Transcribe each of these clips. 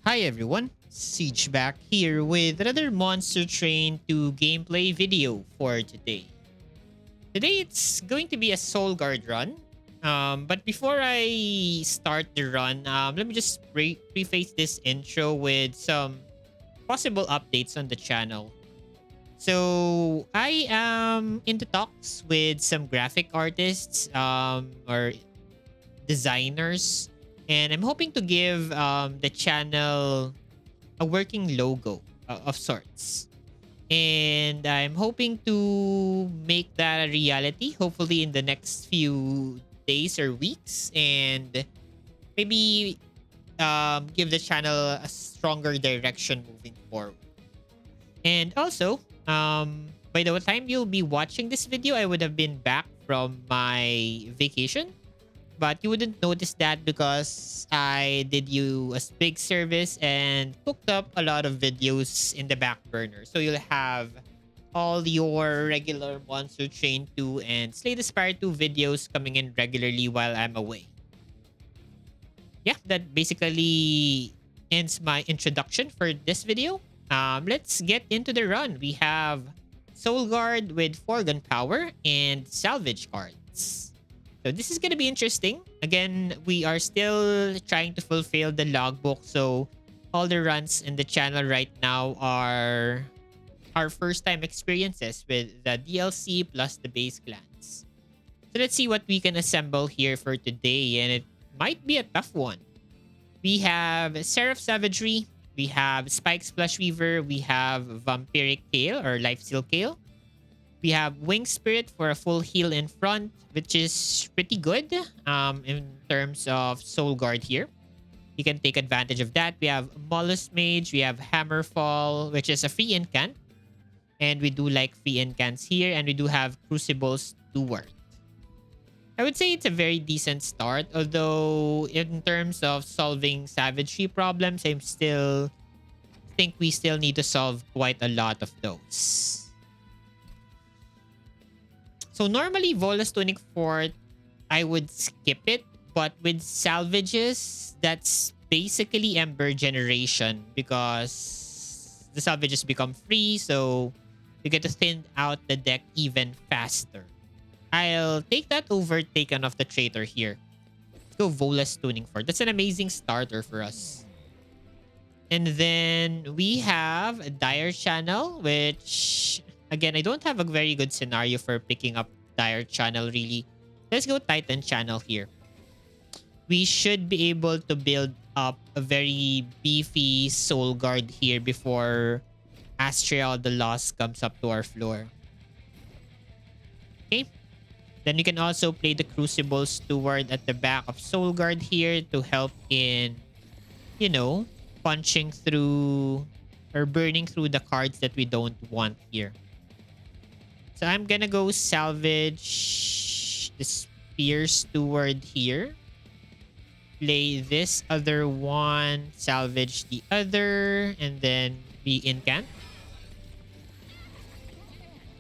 Hi everyone, Siege back here with another Monster Train 2 gameplay video for today. Today it's going to be a Soul Guard run. But before I start the run, let me just preface this intro with some possible updates on the channel. So I am into talks with some graphic artists or designers, and I'm hoping to give the channel a working logo of sorts. And I'm hoping to make that a reality, hopefully in the next few days or weeks, and maybe give the channel a stronger direction moving forward. And also, by the time you'll be watching this video, I would have been back from my vacation, but you wouldn't notice that because I did you a big service and cooked up a lot of videos in the back burner. So you'll have all your regular Monster Train 2 and Slay the Spire 2 videos coming in regularly while I'm away. Yeah, that basically ends my introduction for this video. Let's get into the run. We have Soul Guard with 4 gun power and salvage cards. So this is going to be interesting. Again, we are still trying to fulfill the logbook. So all the runs in the channel right now are our first time experiences with the DLC plus the base clans. So let's see what we can assemble here for today. And it might be a tough one. We have Seraph Savagery. We have Spike Splash Weaver. We have Vampiric Kale or Lifesteal Kale. We have Wyngh Spirit for a full heal in front, which is pretty good in terms of Soul Guard here. You can take advantage of that. We have Mollusk Mage. We have Hammerfall, which is a free incant. And we do like free incants here. And we do have Crucible Steward. I would say it's a very decent start. Although in terms of solving savagery problems, I think we still need to solve quite a lot of those. So normally Vola's Tunic Fort, I would skip it. But with salvages, that's basically Ember Generation because the salvages become free. So you get to thin out the deck even faster. I'll take that over Taken of the Traitor here. Let's go Vola's Tuning Fort. That's an amazing starter for us. And then we have a Dire Channel, which, again, I don't have a very good scenario for picking up Dire Channel, really. Let's go Titan Channel here. We should be able to build up a very beefy Soul Guard here before Astral the Lost comes up to our floor. Okay. Then we can also play the Crucible Steward at the back of Soul Guard here to help in, punching through or burning through the cards that we don't want here. So I'm gonna go salvage the Spear Steward here. Play this other one, salvage the other, and then be incant.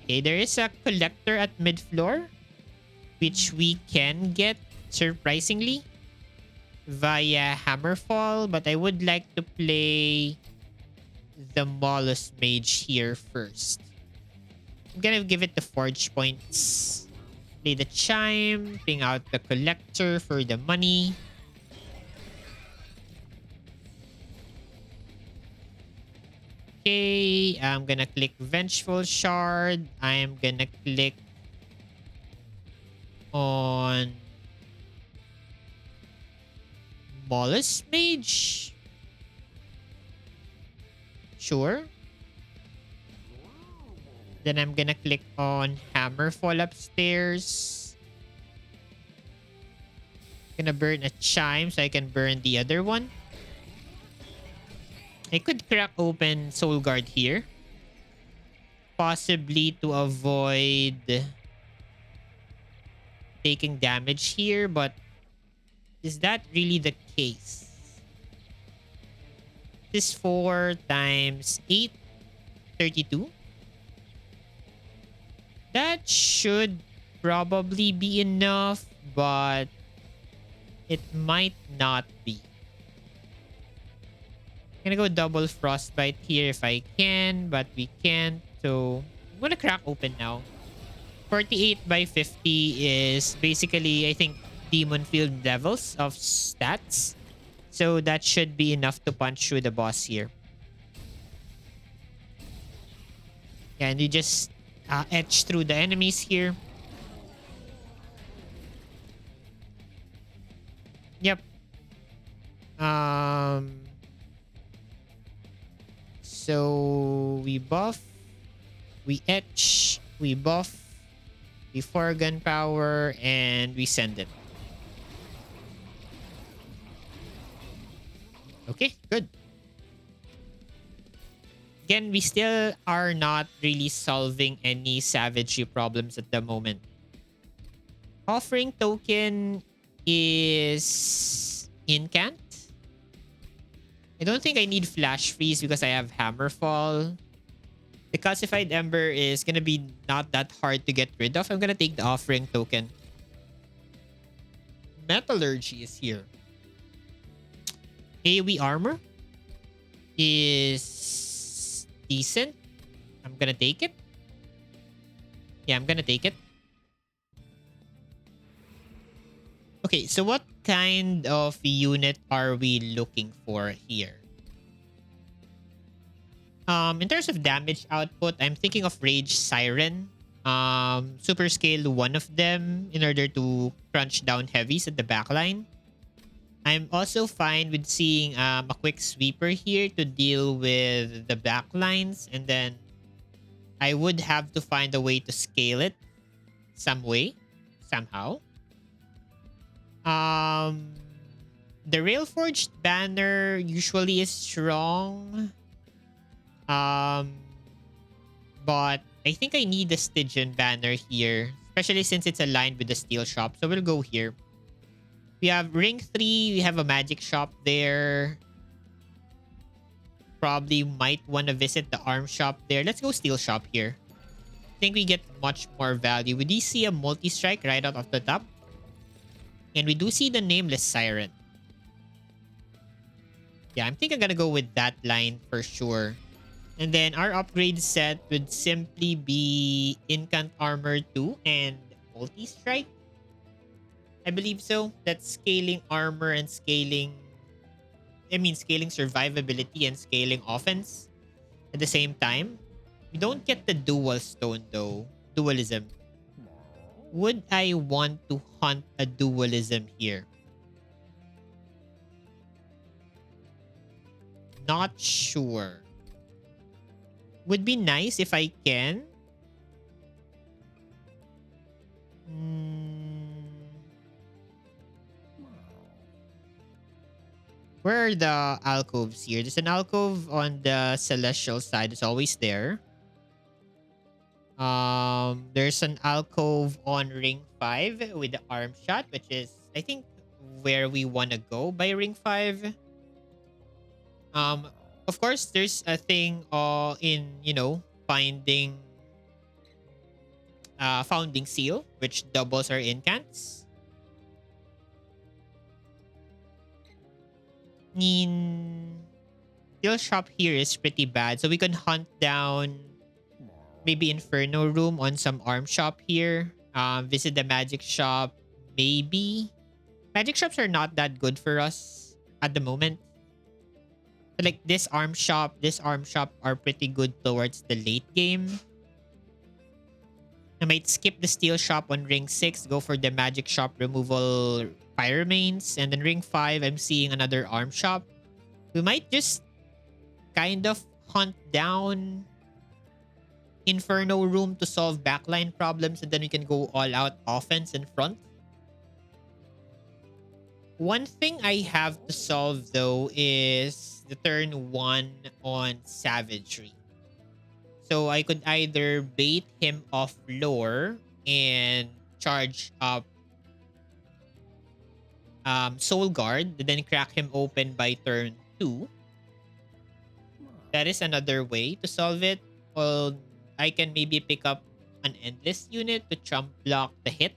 Okay, there is a Collector at mid-floor, which we can get surprisingly via Hammerfall, but I would like to play the Mollusk Mage here first. I'm gonna give it the Forge points. Play the Chime, ping out the Collector for the money. Okay, I'm gonna click Vengeful Shard. I'm gonna click on Mollusk Mage. Sure. Then I'm gonna click on Hammerfall upstairs. Gonna burn a Chime so I can burn the other one. I could crack open Soul Guard here. Possibly to avoid taking damage here, but is that really the case? This is 4 times 8, 32. That should probably be enough, but it might not be. Gonna go double frostbite here if I can, but we can't. So I'm gonna crack open now. 48 by 50 is basically, I think, demon field levels of stats. So that should be enough to punch through the boss here. Yeah, and you just etch through the enemies here. Yep. Um. So we buff, we etch, we buff, we for gunpowder, and we send it. Okay, good. Again, we still are not really solving any savagery problems at the moment. Offering token is incant. I don't think I need flash freeze because I have hammerfall. The calcified ember is gonna be not that hard to get rid of. I'm gonna take the offering token. Metallurgy is here. AoE armor is decent. I'm gonna take it. Yeah, I'm gonna take it. Okay, so what kind of unit are we looking for here? In terms of damage output, I'm thinking of Rage Siren. Super scale one of them in order to crunch down heavies at the backline. I'm also fine with seeing a quick sweeper here to deal with the backlines, and then I would have to find a way to scale it some way, somehow. The Railforged banner usually is strong. But I think I need the Stygian banner here, especially since it's aligned with the steel shop. So we'll go here. We have ring 3. We have a magic shop there. Probably might want to visit the arm shop there. Let's go steel shop here. I think we get much more value. We do see a multi-strike right out of the top. And we do see the nameless siren. Yeah, I'm think I'm gonna go with that line for sure. And then our upgrade set would simply be Incant Armor 2 and Multi-Strike. I believe so. That's scaling armor and scaling... scaling survivability and scaling offense at the same time. We don't get the dual stone though. Dualism. Would I want to hunt a dualism here? Not sure. Would be nice if I can. Where are the alcoves here? There's an alcove on the celestial side. It's always there. There's an alcove on ring 5 with the arm shot, which is, I think, where we want to go by ring 5. Of course, there's a thing in, finding founding seal, which doubles our incants. Steel shop here is pretty bad, so we can hunt down maybe Inferno room on some arm shop here. Visit the magic shop, maybe. Magic shops are not that good for us at the moment. So like this arm shop are pretty good towards the late game. I might skip the steel shop on ring 6, go for the magic shop removal Pyre mains, and then ring 5 I'm seeing another arm shop. We might just kind of hunt down Inferno room to solve backline problems, and then we can go all out offense in front. One thing I have to solve though is the turn 1 on savagery. So I could either bait him off lore and charge up Soul Guard, then crack him open by turn 2. That is another way to solve it. Or I can maybe pick up an endless unit to chump block the hit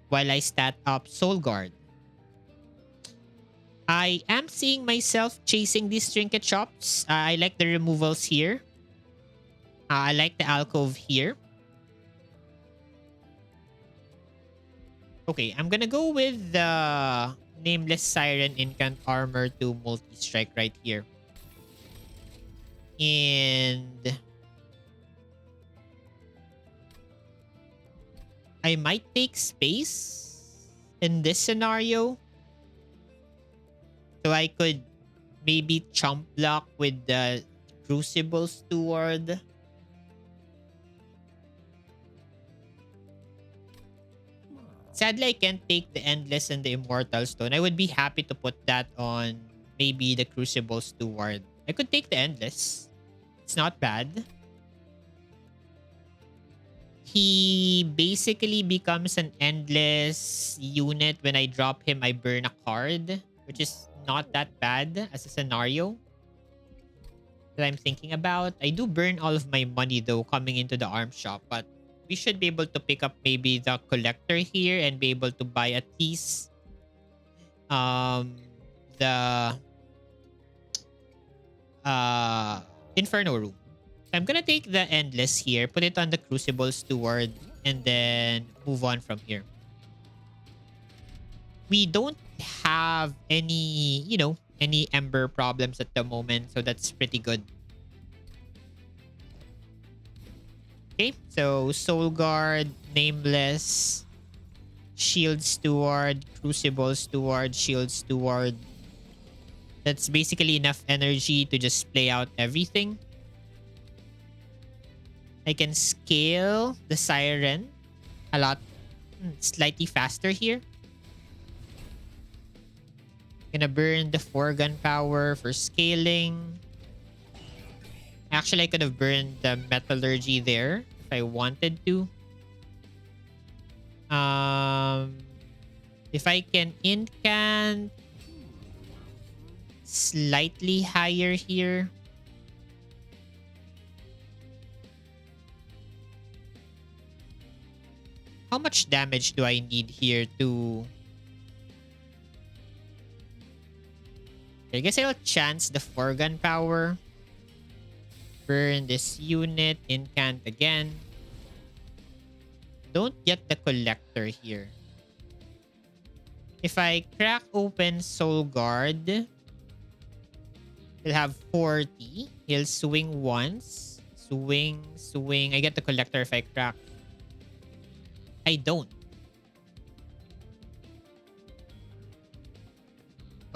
while I stat up Soul Guard. I am seeing myself chasing these trinket shops. I like the removals here. I like the alcove here. Okay, I'm gonna go with the Nameless Siren Incant Armor to multi-strike right here. And I might take space in this scenario. So I could maybe chump block with the Crucible Steward. Sadly, I can't take the Endless and the Immortal Stone. I would be happy to put that on maybe the Crucible Steward. I could take the Endless. It's not bad. He basically becomes an endless unit. When I drop him, I burn a card, which is not that bad as a scenario that I'm thinking about. I do burn all of my money though coming into the arm shop, but we should be able to pick up maybe the collector here and be able to buy at least the Inferno room. I'm gonna take the Endless here, put it on the Crucible Steward, and then move on from here. We don't have any, any Ember problems at the moment, so that's pretty good. Okay, so Soul Guard, Nameless, Shield Steward, Crucible Steward, Shield Steward. That's basically enough energy to just play out everything. I can scale the Siren a lot, slightly faster here. Gonna burn the 4 gunpowder for scaling. Actually, I could have burned the Metallurgy there if I wanted to. If I can incant slightly higher here. How much damage do I need here to... I guess I'll chance the 4 gunpowder. Burn this unit. Incant again. Don't get the collector here. If I crack open Soul Guard, he'll have 40. He'll swing once. Swing. I get the collector if I crack. I don't.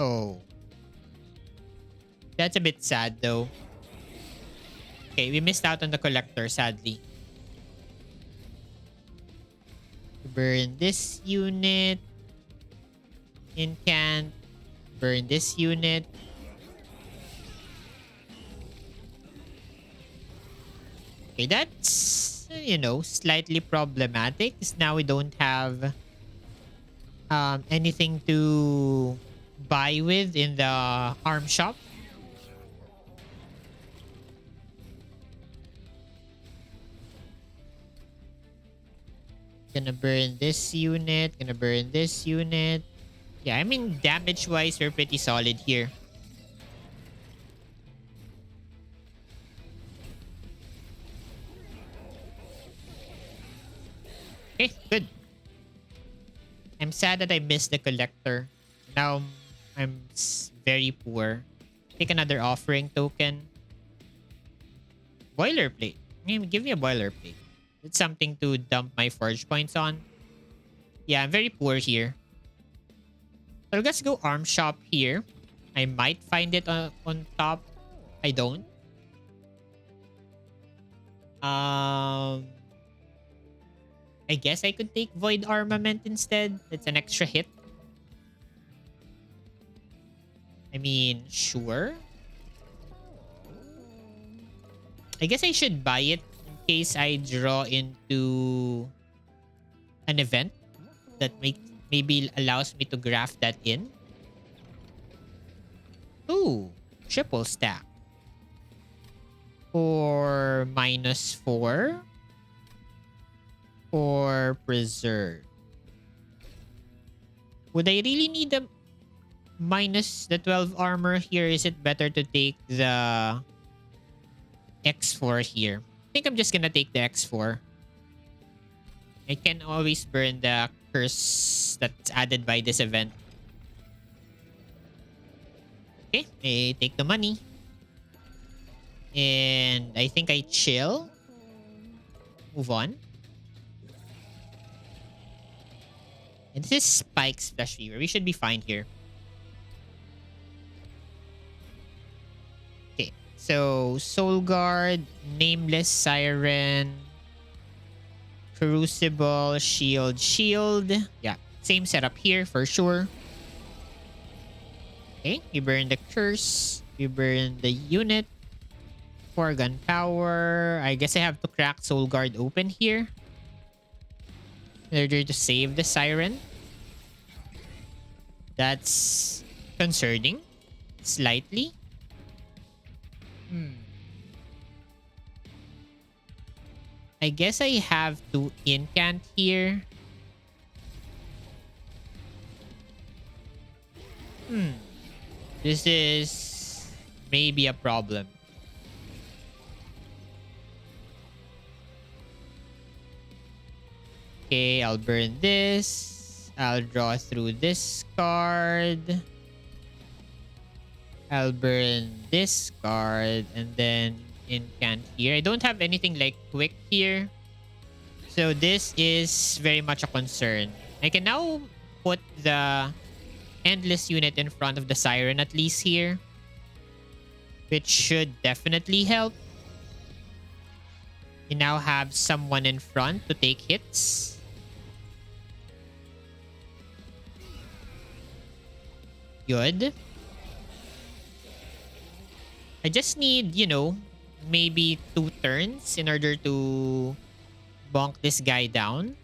Oh. That's a bit sad though. Okay, we missed out on the collector, sadly. Burn this unit. Incant. Burn this unit. Okay, that's, slightly problematic. Because now we don't have anything to buy with in the arm shop. Gonna burn this unit. Gonna burn this unit. Yeah, I mean, damage-wise, we're pretty solid here. Okay, good. I'm sad that I missed the collector. Now I'm very poor. Take another offering token. Boilerplate. Give me a boilerplate. It's something to dump my forge points on. Yeah, I'm very poor here. So let's go arm shop here. I might find it on top. I don't. I guess I could take Void Armament instead. It's an extra hit. I mean, sure. I guess I should buy it in case I draw into an event that maybe allows me to graft that in. Ooh, triple stack. For -4. For preserve. Would I really need them? minus the 12 armor here? Is it better to take the X4 here? I think I'm just gonna take the X4. I can always burn the curse that's added by this event. Okay, I take the money. And I think I chill. Move on. And this is Spike's Flash Fever. We should be fine here. Okay, so Soul Guard, Nameless Siren, Crucible, Shield. Yeah, same setup here for sure. Okay, we burn the curse. We burn the unit. 4 gunpowder. I guess I have to crack Soul Guard open here in order to save the Siren. That's concerning. Slightly. I guess I have to incant here. This is maybe a problem. Okay, I'll burn this. I'll draw through this card. I'll burn this card and then incant here. I don't have anything like quick here. So this is very much a concern. I can now put the endless unit in front of the Siren at least here, which should definitely help. You now have someone in front to take hits. Good. I just need, maybe 2 turns in order to bonk this guy down.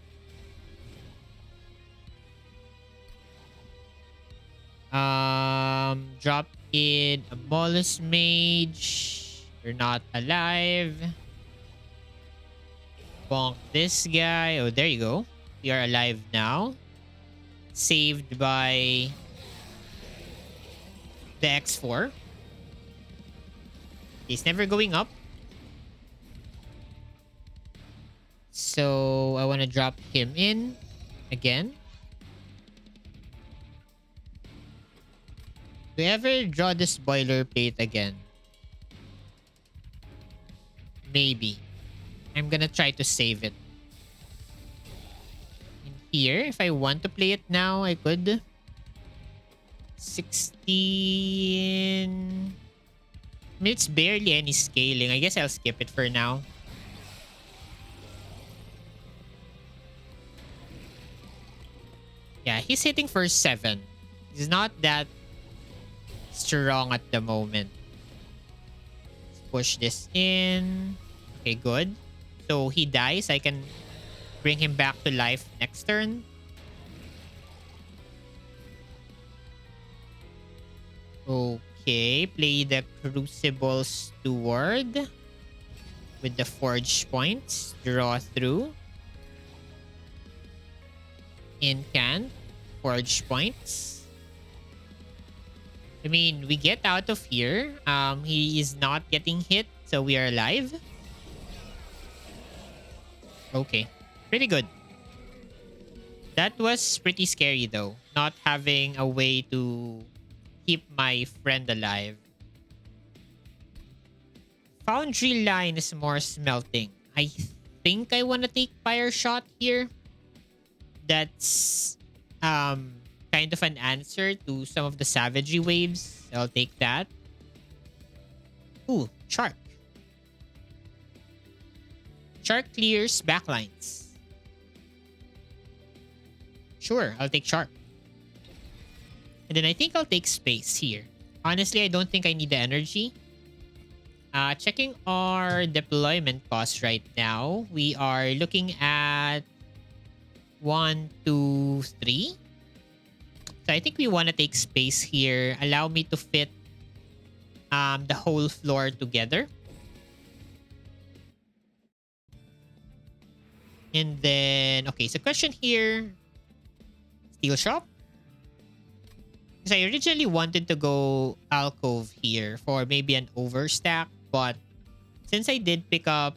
Drop in a Mollusk Mage. You're not alive. Bonk this guy. Oh, there you go. You are alive now. Saved by the X4. He's never going up. So I want to drop him in again. Do we ever draw this boilerplate again? Maybe. I'm gonna try to save it. In here, if I want to play it now, I could. 16. I mean, it's barely any scaling. I guess I'll skip it for now. Yeah, he's hitting for 7. He's not that strong at the moment. Let's push this in. Okay, good. So he dies. I can bring him back to life next turn. Okay, play the Crucible Steward with the Forge points. Draw through. Incant. Forge points. I mean, we get out of here. He is not getting hit, so we are alive. Okay, pretty good. That was pretty scary though, not having a way to keep my friend alive. Foundry line is more smelting. I think I want to take Pyre shot here. That's kind of an answer to some of the savagery waves. I'll take that. Ooh, Shark. Shark clears backlines. Sure, I'll take Shark. And then I think I'll take Space here. Honestly, I don't think I need the energy. Checking our deployment costs right now. We are looking at 1, 2, 3. So I think we want to take Space here. Allow me to fit the whole floor together. And then, okay, so question here. Steel Shop. Because I originally wanted to go alcove here for maybe an overstack, but since I did pick up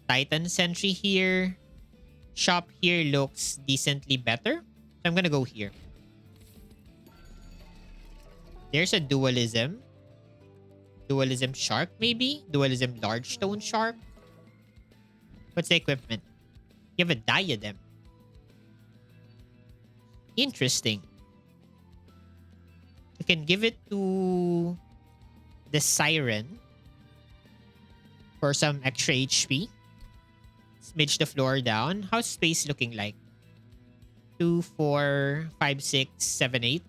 Titan Sentry here, shop here looks decently better. So I'm gonna go here. There's a dualism. Dualism shark, maybe? Dualism large stone shark. What's the equipment? You have a diadem. Interesting. You can give it to the siren for some extra HP. Smidge the floor down. How's space looking like? 2, 4, 5, 6, 7, 8.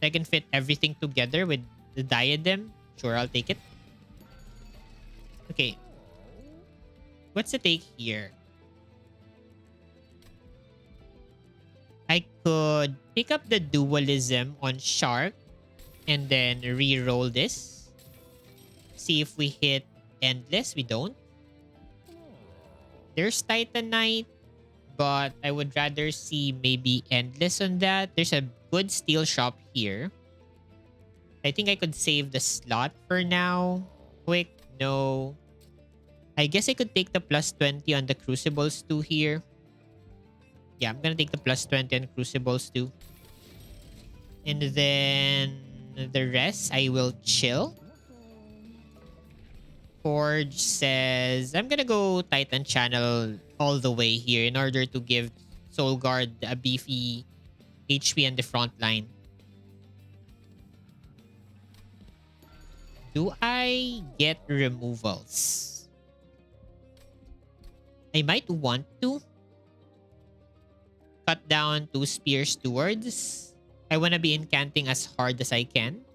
I can fit everything together with the diadem. Sure, I'll take it. Okay. What's the take here? I could pick up the dualism on shark and then re-roll this. See if we hit endless. We don't. There's Titanite, but I would rather see maybe endless on that. There's a good steel shop here. I think I could save the slot for now. Quick, no. I guess I could take the plus 20 on the crucibles too here. Yeah, I'm gonna take the plus 20 on crucibles too. And then the rest, I will chill. Forge says, I'm gonna go Titan Channel all the way here in order to give Soul Guard a beefy HP on the front line. Do I get removals? I might want to. Cut down 2 Spear Stewards. I want to be incanting as hard as I can.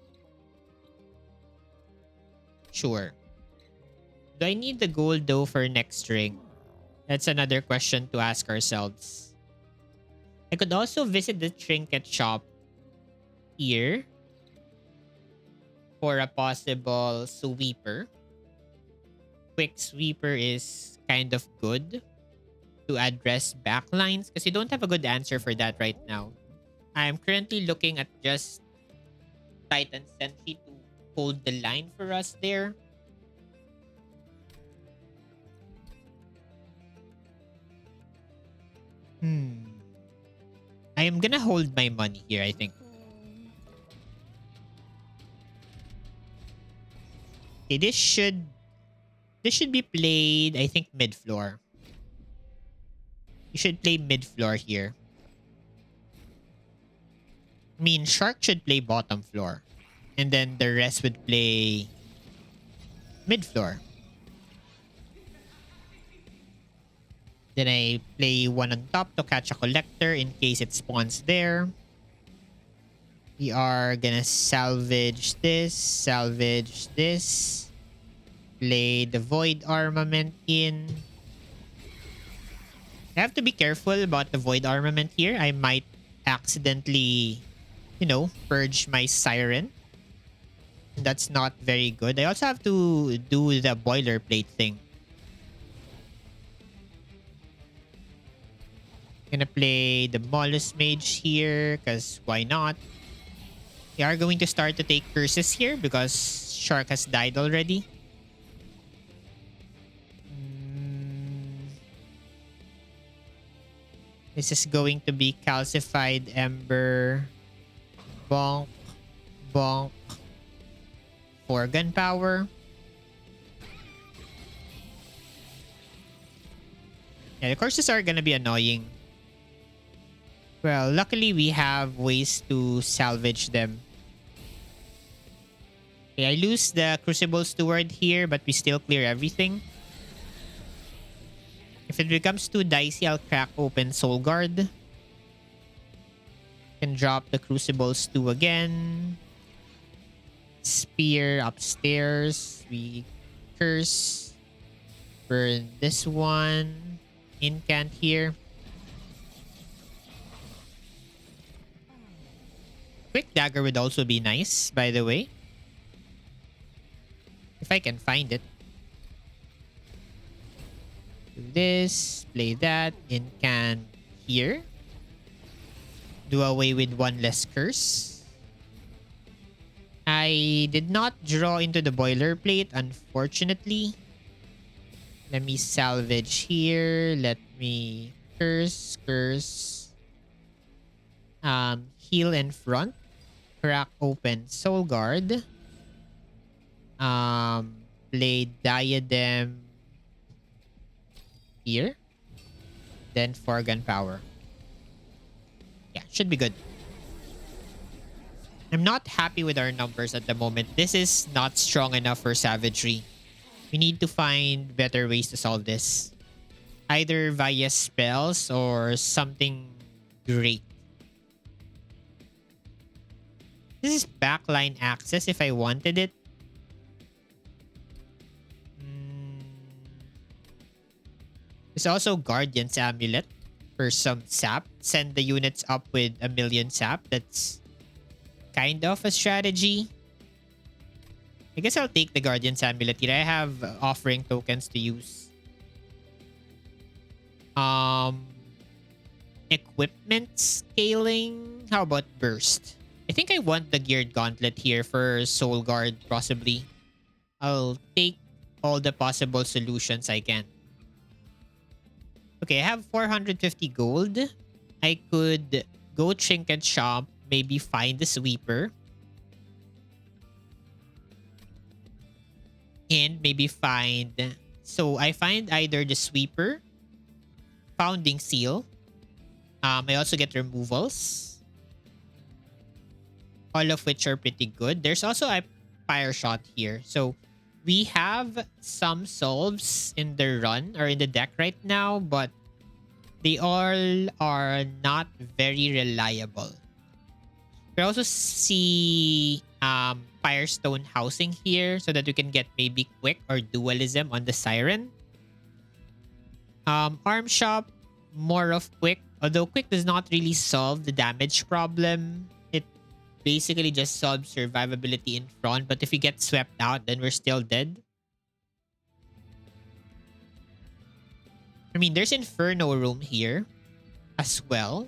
Sure. Do I need the gold though for next ring? That's another question to ask ourselves. I could also visit the trinket shop here for a possible sweeper. Quick sweeper is kind of good to address backlines because you don't have a good answer for that right now. I'm currently looking at just Titan Sentry to hold the line for us there. I am gonna hold my money here, I think. Okay, this should be played, I think, mid-floor. You should play mid-floor here. I mean, Shark should play bottom floor. And then the rest would play mid-floor. Then I play one on top to catch a collector in case it spawns there. We are gonna salvage this, play the void armament in. I have to be careful about the void armament here. I might accidentally, purge my siren. That's not very good. I also have to do the boilerplate thing. Gonna play the Mollusk Mage here because why not? We are going to start to take curses here because Shark has died already. This is going to be Calcified Ember. Bonk. Bonk. For gunpowder. Yeah, the curses are gonna be annoying. Well, luckily we have ways to salvage them. Okay, I lose the Crucible Steward here, but we still clear everything. If it becomes too dicey, I'll crack open Soul Guard. Can drop the Crucible Stew again. Spear upstairs. We curse. Burn this one. Incant here. Quick Dagger would also be nice, by the way. If I can find it. Do this. Play that. Incant here. Do away with one less curse. I did not draw into the boilerplate, unfortunately. Let me salvage here. Let me curse. Heal in front. Crack open Soul Guard. Play Diadem here. Then Forgan Power. Yeah, should be good. I'm not happy with our numbers at the moment. This is not strong enough for Savagery. We need to find better ways to solve this. Either via spells or something great. This is backline access if I wanted it. There's also Guardian's Amulet for some sap. Send the units up with 1,000,000 sap. That's kind of a strategy. I guess I'll take the Guardian's Amulet here. I have offering tokens to use. Equipment scaling. How about Burst? I think I want the Geared Gauntlet here for Soul Guard, possibly. I'll take all the possible solutions I can. Okay, I have 450 gold. I could go Trinket Shop, maybe find the Sweeper. And maybe find... So, I find either the Sweeper, Founding Seal. I also get removals. All of which are pretty good. There's also a Pyre Shot here. So, we have some solves in the run or in the deck right now, but they all are not very reliable. We also see Firestone housing here so that we can get maybe Quick or Dualism on the Siren. Arm Shop, more of Quick. Although Quick does not really solve the damage problem. It basically just solves survivability in front. But if we get swept out, then we're still dead. I mean, there's Inferno Room here as well.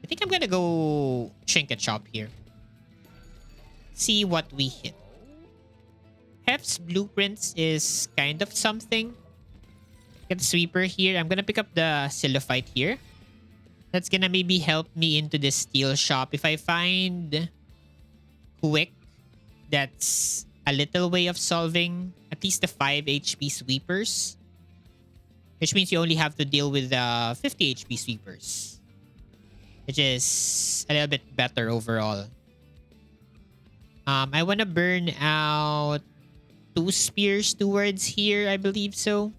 I think I'm gonna go Trinket Shop here. See what we hit. Hef's Blueprints is kind of something. Get the Sweeper here. I'm gonna pick up the CILOPHYTE here. That's gonna maybe help me into the Steel Shop. If I find Quick, that's a little way of solving at least the 5 HP Sweepers. Which means you only have to deal with the 50 HP Sweepers. Which is a little bit better overall. I want to burn out 2 Spears towards here, I believe so.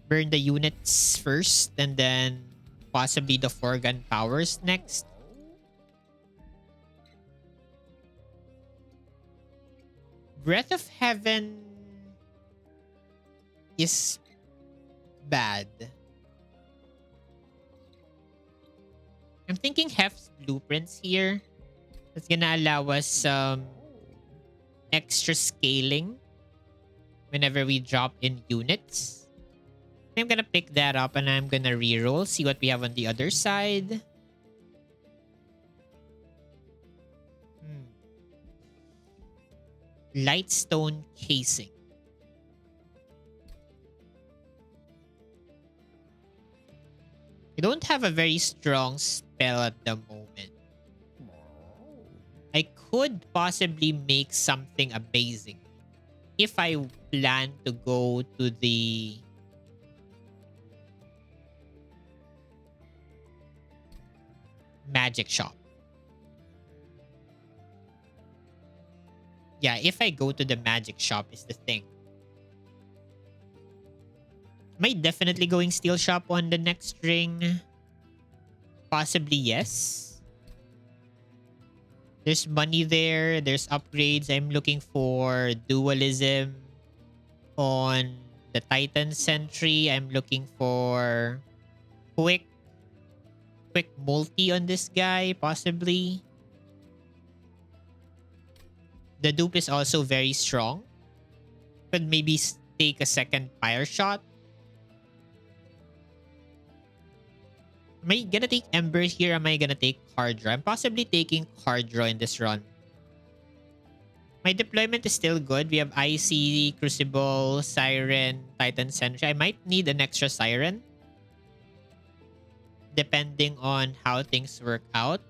Burn the units first and then possibly the 4-gun powers next. Breath of Heaven is bad. I'm thinking Hef's Blueprints here. That's gonna allow us some extra scaling whenever we drop in units. I'm gonna pick that up and I'm gonna reroll. See what we have on the other side. Lightstone Casing. I don't have a very strong spell at the moment. I could possibly make something amazing if I plan to go to the magic shop. Yeah, if I go to the magic shop is the thing. Am I definitely going steel shop on the next ring? Possibly yes. There's money there. There's upgrades. I'm looking for dualism on the Titan Sentry. I'm looking for quick multi on this guy, possibly. The dupe is also very strong. Could maybe take a second Pyre Shot. Am I gonna take Ember here? Am I gonna take Hard Draw? I'm possibly taking Hard Draw in this run. My deployment is still good. We have IC, Crucible, Siren, Titan Sentry. I might need an extra Siren, depending on how things work out.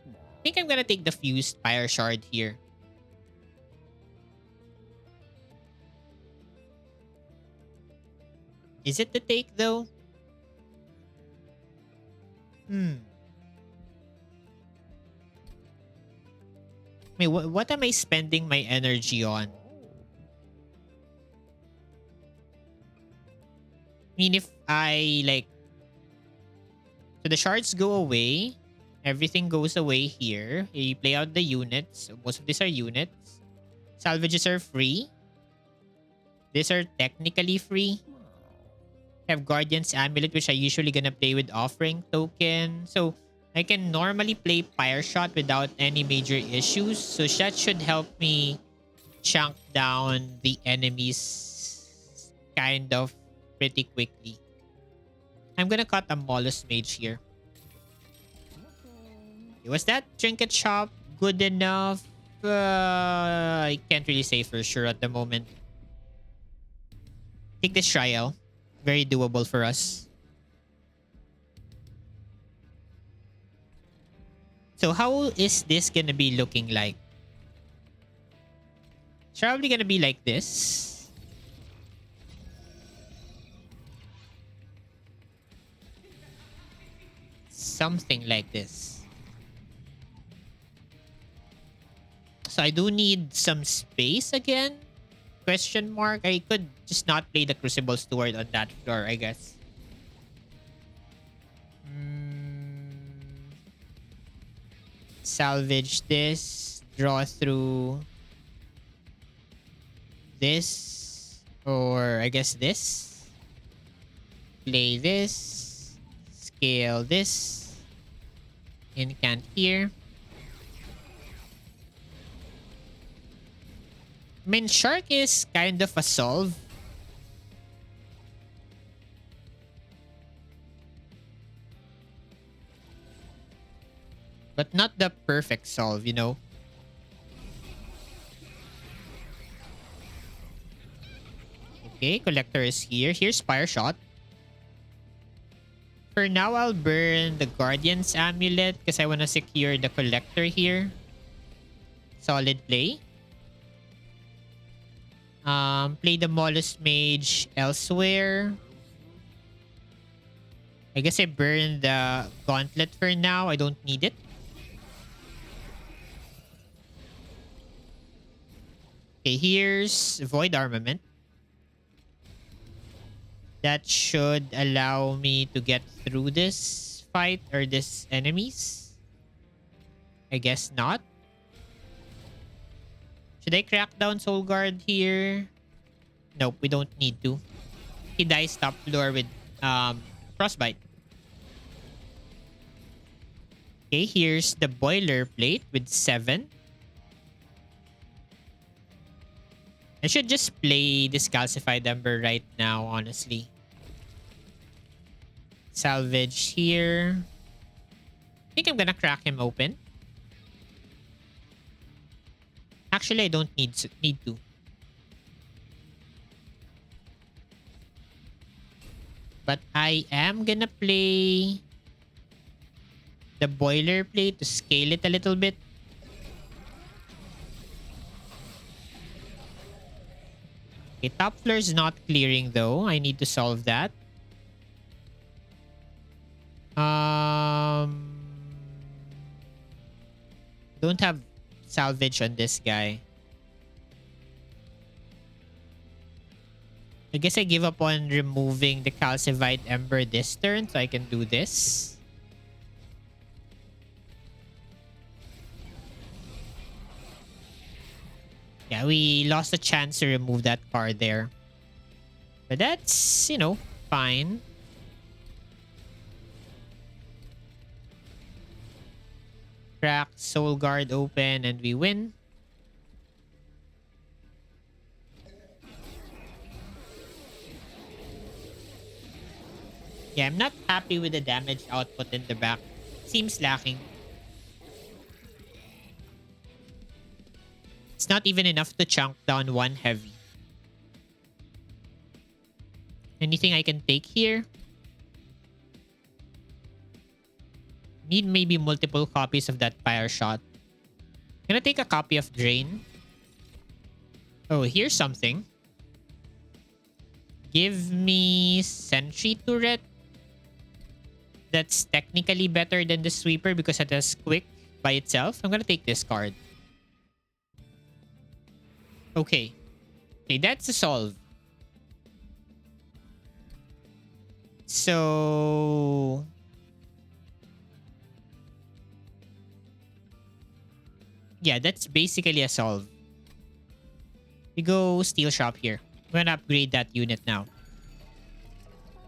I think I'm gonna take the Fused Pyre Shard here. Is it the take though? I mean, what am I spending my energy on? I mean, if I like... So the shards go away. Everything goes away here. You play out the units. Most of these are units. Salvages are free. These are technically free. I have Guardian's Amulet, which I usually gonna play with Offering Token. So I can normally play Pyre Shot without any major issues. So that should help me chunk down the enemies kind of pretty quickly. I'm gonna cut a Mollusk Mage here. Was that Trinket Shop good enough? I can't really say for sure at the moment. Take this trial. Very doable for us. So how is this gonna be looking like? It's probably gonna be like this. Something like this. So I do need some space again. Question mark. I could just not play the Crucible Steward on that floor, I guess. Salvage this. Draw through this. Or I guess this. Play this. Scale this. Incant here. I mean, Shark is kind of a solve. But not the perfect solve, you know? Okay, Collector is here. Here's Pyre Shot. For now, I'll burn the Guardian's Amulet because I want to secure the Collector here. Solid play. Play the Mollusk Mage elsewhere. I guess I burned the Gauntlet for now. I don't need it. Okay, here's Void Armament. That should allow me to get through this fight or this enemies. I guess not. Should I crack down Soul Guard here? Nope, we don't need to. He dies top floor with Frostbite. Okay, here's the Boilerplate with 7. I should just play this Calcified Ember right now, honestly. Salvage here. I think I'm gonna crack him open. Actually, I don't need to. But I am gonna play the Boilerplate to scale it a little bit. Okay, top floor is not clearing though. I need to solve that. Don't have salvage on this guy. I guess I give up on removing the Calcified Ember this turn so I can do this. Yeah, we lost a chance to remove that card there. But that's, you know, fine. Crack Soul Guard open and we win. Yeah, I'm not happy with the damage output in the back. Seems lacking. It's not even enough to chunk down one heavy. Anything I can take here? Need maybe multiple copies of that fire shot. Gonna take a copy of Drain. Oh, here's something. Give me Sentry Turret. That's technically better than the Sweeper because it has Quick by itself. I'm gonna take this card. Okay. Okay, that's a solve. So... yeah, that's basically a solve. We go Steel Shop here. I'm gonna upgrade that unit now.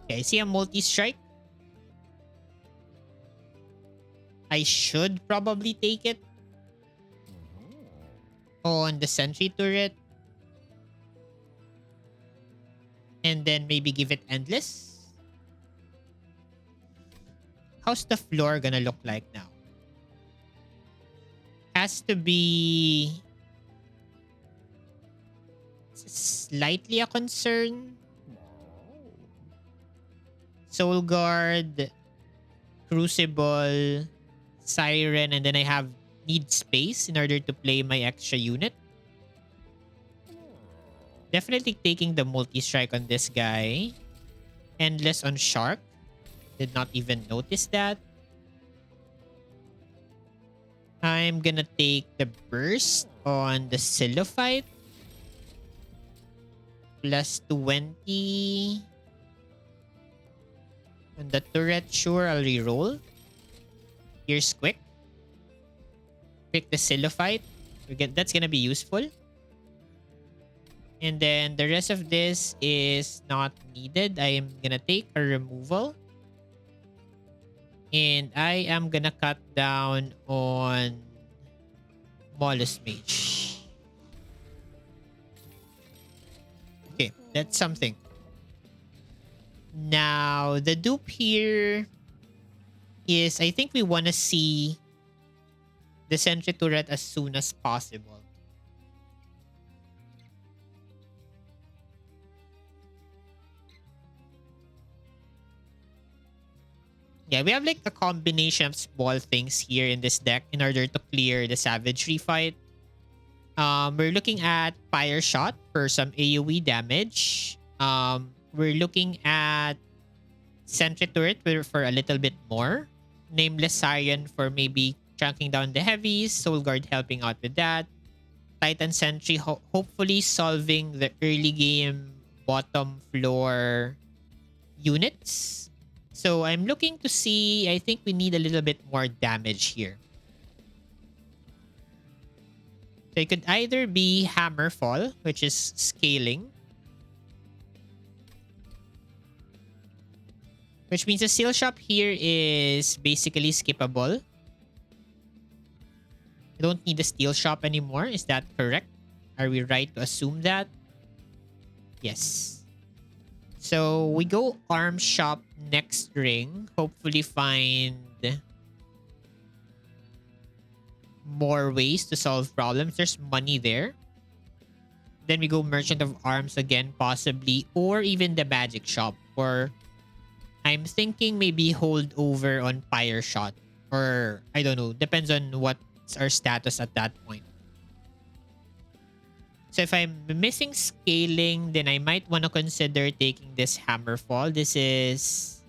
Okay, I see a multi-strike. I should probably take it on the Sentry Turret. And then maybe give it Endless. How's the floor gonna look like now? Has to be slightly a concern. Soul Guard, Crucible, Siren, and then I need space in order to play my extra unit. Definitely taking the multi-strike on this guy. Endless on Shark. Did not even notice that. I'm gonna take the burst on the CILOPHYTE. Plus 20. On the turret, sure, I'll reroll. Here's Quick. Pick the CILOPHYTE. That's gonna be useful. And then the rest of this is not needed. I am gonna take a removal. And I am gonna cut down on Mollusk Mage. Okay, that's something. Now, the dupe here is I think we want to see the Sentry Turret as soon as possible. Yeah, we have like a combination of small things here in this deck in order to clear the Savagery fight. We're looking at Pyre Shot for some AoE damage. We're looking at Sentry Turret for a little bit more. Nameless Siren for maybe chunking down the heavies. Soul Guard helping out with that. Titan Sentry hopefully solving the early game bottom floor units. So I'm looking to see, I think we need a little bit more damage here. So it could either be Hammerfall, which is scaling. Which means the Seal Shop here is basically skippable. I don't need the Steel Shop anymore. Is that correct? Are we right to assume that? Yes. So we go Arm Shop next ring. Hopefully find more ways to solve problems. There's money there. Then we go Merchant of Arms again, possibly. Or even the Magic Shop. Or I'm thinking maybe hold over on Pyre Shot. Or I don't know. Depends on what's our status at that point. So if I'm missing scaling, then I might want to consider taking this Hammerfall. This is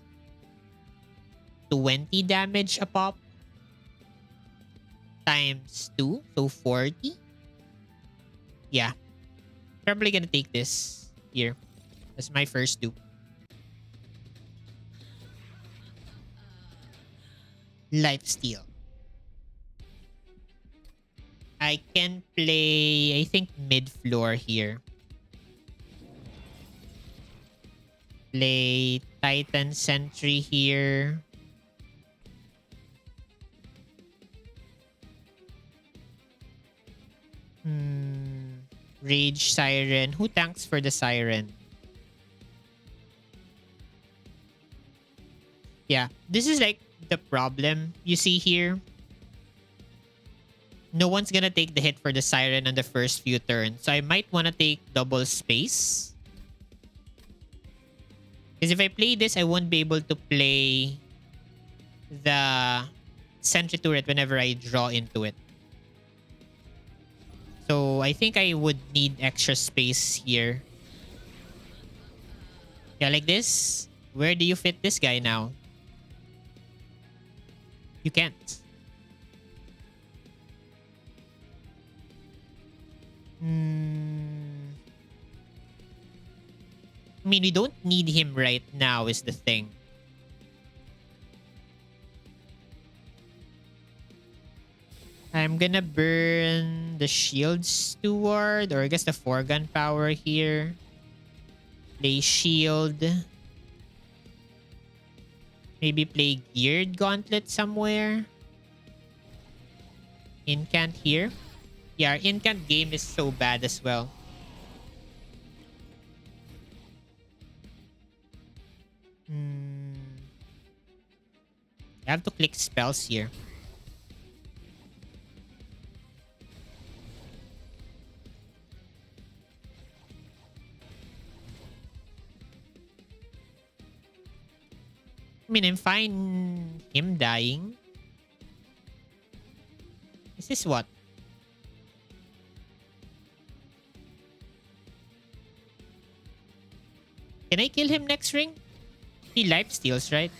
20 damage a pop. Times 2. So 40. Yeah. Probably gonna take this here. That's my first dupe. Lifesteal. I can play, I think, mid-floor here. Play Titan Sentry here. Rage Siren. Who tanks for the Siren? Yeah, this is like the problem you see here. No one's gonna take the hit for the Siren on the first few turns. So I might want to take double space. Because if I play this, I won't be able to play the sentry turret whenever I draw into it. So I think I would need extra space here. Yeah, like this. Where do you fit this guy now? You can't. I mean, we don't need him right now is the thing. I'm gonna burn the shield steward, or I guess the 4-gun power here. Play shield. Maybe play geared gauntlet somewhere. Incant here. Yeah, our incant game is so bad as well. I have to click spells here. I mean, I'm fine him dying. Is this what? Can I kill him next ring? He life steals, right?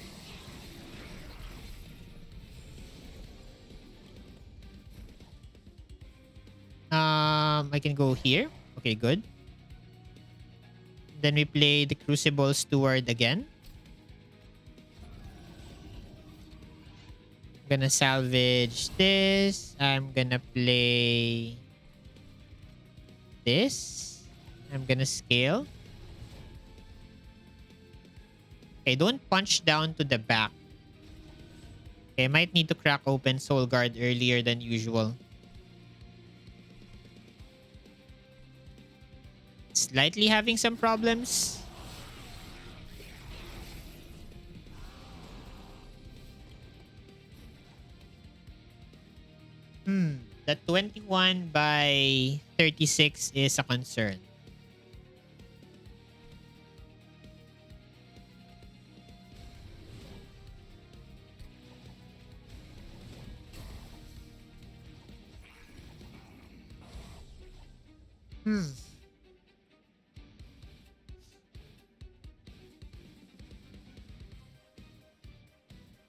I can go here. Okay, good. Then we play the Crucible Steward again. I'm gonna salvage this. I'm gonna play this. I'm gonna scale. Okay, don't punch down to the back. Okay, I might need to crack open Soul Guard earlier than usual. Slightly having some problems. The 21 by 36 is a concern.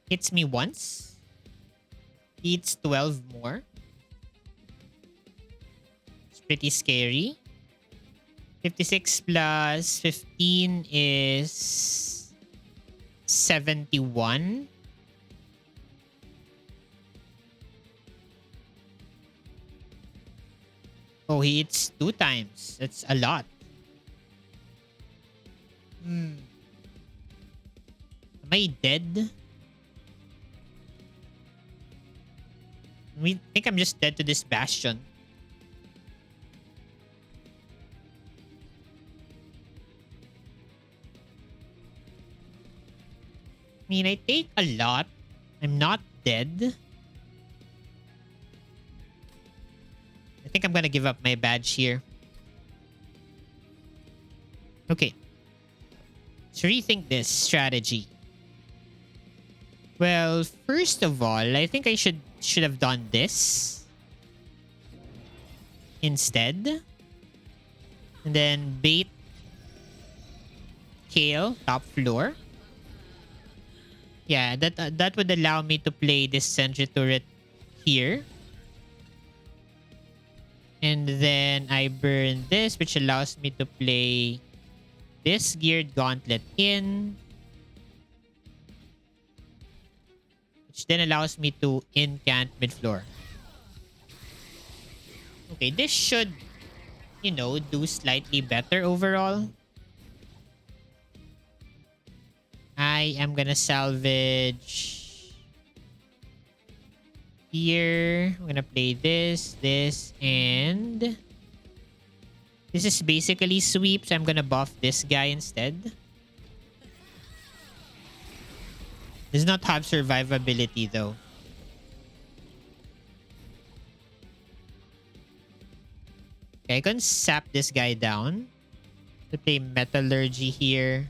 Hits me once. Eats 12 more. It's pretty scary. 56 plus 15 is 71. Oh, he hits 2 times. That's a lot. Am I dead? I think I'm just dead to this Bastion. I mean, I take a lot. I'm not dead. I think I'm gonna give up my badge here. Okay. Let's rethink this strategy. Well, first of all, I think I should have done this instead. And then bait Kale top floor. Yeah, that would allow me to play this sentry turret here. And then I burn this, which allows me to play this geared gauntlet in. Which then allows me to incant mid-floor. Okay, this should, do slightly better overall. I am gonna salvage here. I'm gonna play this, and this is basically sweep, so I'm gonna buff this guy instead. Does not have survivability though. Okay, I can sap this guy down to play metallurgy here.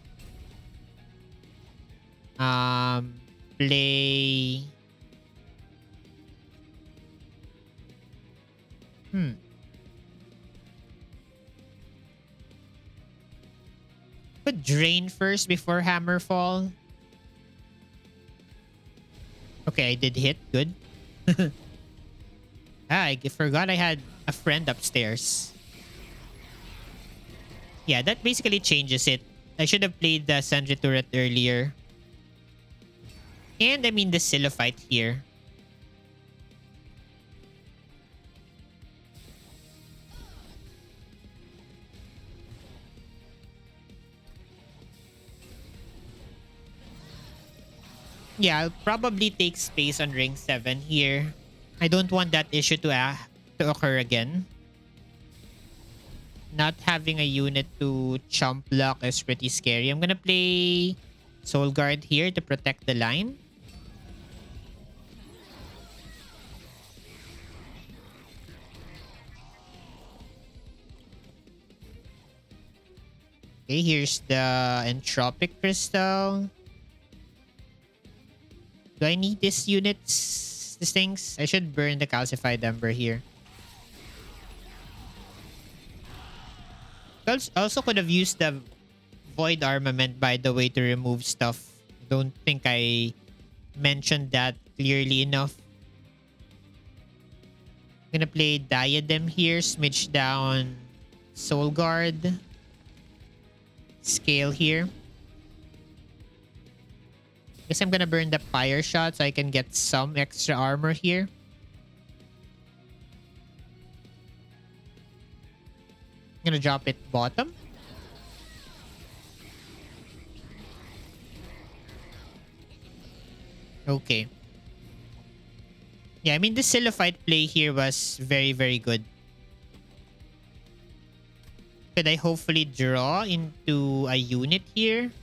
Play. Put drain first before hammerfall. Okay, I did hit. Good. I forgot I had a friend upstairs. Yeah, that basically changes it. I should have played the sentry turret earlier. And I mean the CILOPHYTE here. Yeah, I'll probably take space on ring 7 here. I don't want that issue to occur again. Not having a unit to chump block is pretty scary. I'm gonna play Soul Guard here to protect the line. Okay, here's the Entropic Crystal. Do I need these units? These things? I should burn the Calcified Ember here. Also could have used the Void Armament, by the way, to remove stuff. Don't think I mentioned that clearly enough. I'm gonna play Diadem here. Smidge down Soul Guard. Scale here. Guess I'm gonna burn the Pyre shot so I can get some extra armor here. I'm gonna drop it bottom. Okay. Yeah, I mean, the CILOPHYTE play here was very, very good. Could I hopefully draw into a unit here?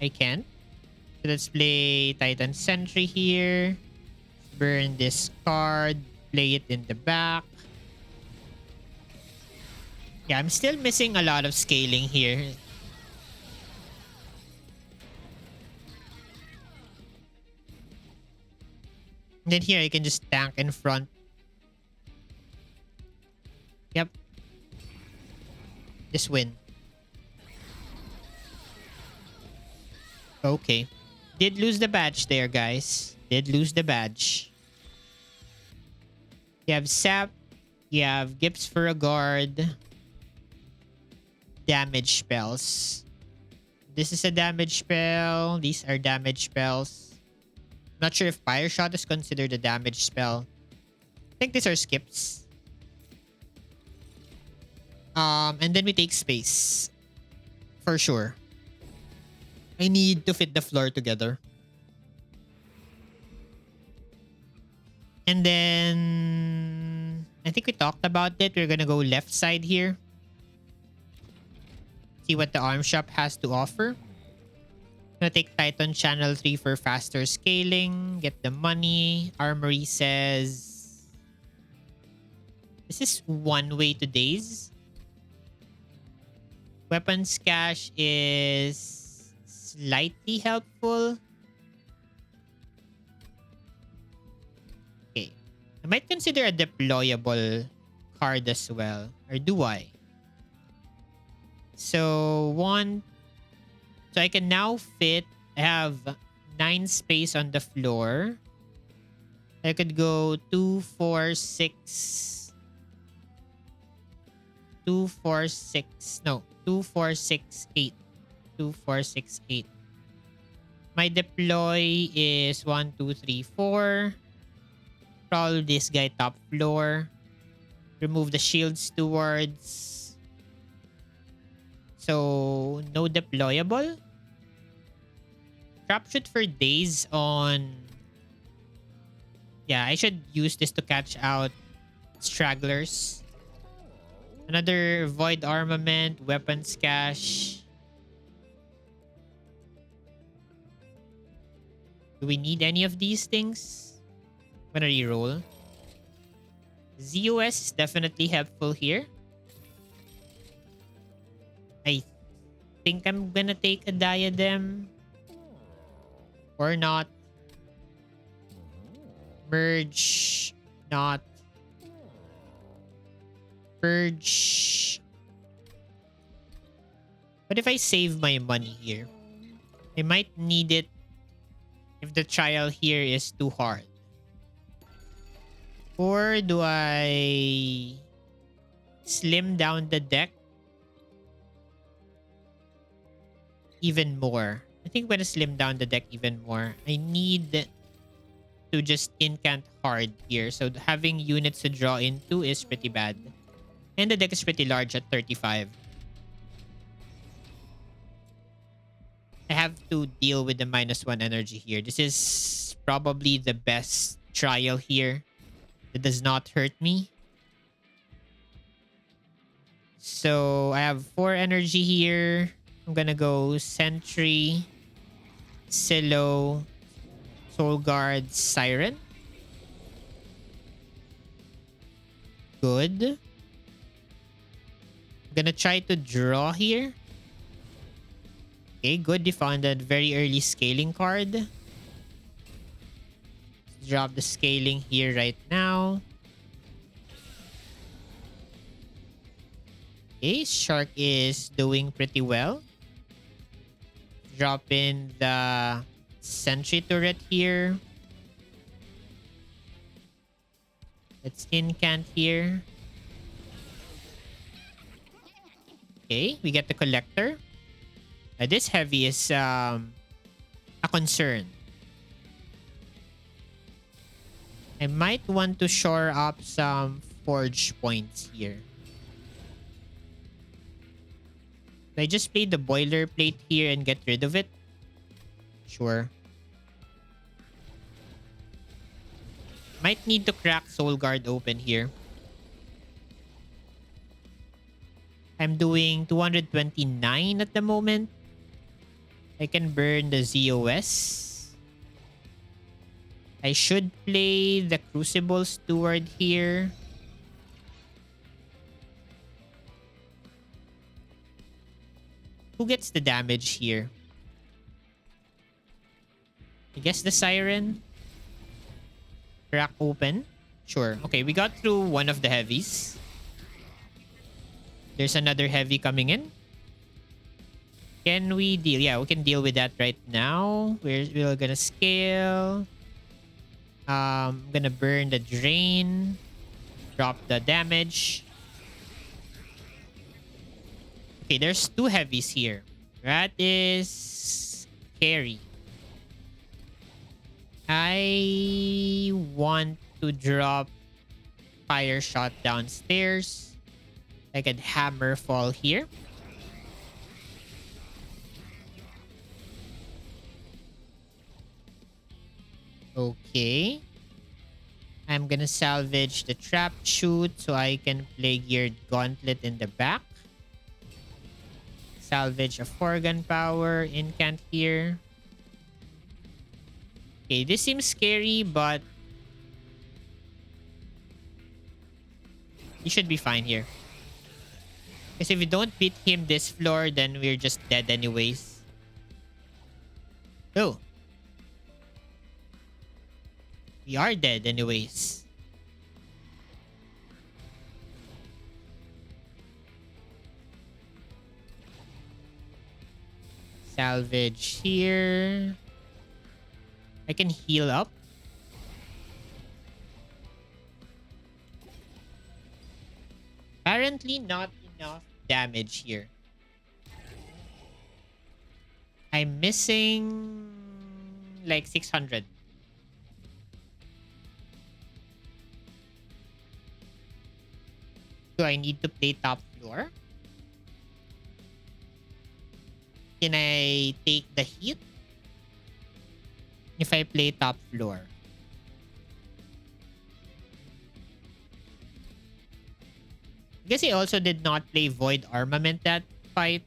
I can't. So let's play Titan Sentry here. Burn this card. Play it in the back. Yeah, I'm still missing a lot of scaling here. And then here I can just tank in front. Yep. Just win. Okay. Did lose the badge there, guys. Did lose the badge. You have Sap. You have Gips for a guard. Damage spells. This is a damage spell. These are damage spells. Not sure if Pyre Shot is considered a damage spell. I think these are skips. And then we take space. For sure. I need to fit the floor together. And then I think we talked about it. We're gonna go left side here. See what the arm shop has to offer. Gonna take Titan Channel 3 for faster scaling. Get the money. Armory says this is one way to daze. Weapons cache is slightly helpful. Okay. I might consider a deployable card as well. Or do I? So I can now fit. I have 9 space on the floor. I could go 2, 4, 6. 2, 4, 6. No. 2, 4, 6, 8. 2, 4, 6, 8. My deploy is 1, 2, 3, 4. Probably this guy top floor. Remove the shield stewards. So, no deployable. Trap shoot for days on... Yeah, I should use this to catch out stragglers. Another void armament, weapons cache. Do we need any of these things? I'm gonna reroll. ZOS is definitely helpful here. I think I'm gonna take a diadem. Or not. Merge. Not. Purge. But if I save my money here, I might need it if the trial here is too hard. Or do I slim down the deck even more? I think I'm gonna slim down the deck even more. I need to just incant hard here. So having units to draw into is pretty bad. And the deck is pretty large at 35. I have to deal with the -1 energy here. This is probably the best trial here. It does not hurt me. So I have 4 energy here. I'm gonna go Sentry, Silo, Soul Guard, Siren. Good. I'm gonna try to draw here. Okay, good. They found a very early scaling card. Drop the scaling here right now. Okay, Shark is doing pretty well. Drop in the Sentry turret here. Let's incant here. Okay, we get the Collector. This heavy is a concern. I might want to shore up some forge points here. I just play the boilerplate here and get rid of it. Sure. Might need to crack Soul Guard open here. I'm doing 229 at the moment. I can burn the ZOS. I should play the Crucible Steward here. Who gets the damage here? I guess the Siren. Crack open. Sure. Okay, we got through one of the heavies. There's another heavy coming in. Can we deal? Yeah, we can deal with that right now. We're gonna scale. I'm gonna burn the drain. Drop the damage. Okay, there's 2 heavies here. That is scary. I want to drop Fire Shot downstairs. I could Hammer Fall here. Okay. I'm gonna salvage the Trap Shoot so I can play Geared Gauntlet in the back. Salvage a Forgan Power. Incant here. Okay, this seems scary, but you should be fine here. Because if we don't beat him this floor, then we're just dead anyways. Oh. We are dead anyways. Salvage here. I can heal up. Apparently not enough damage here. I'm missing like 600. Do I need to play top floor? Can I take the heat? If I play top floor. I guess I also did not play Void Armament that fight.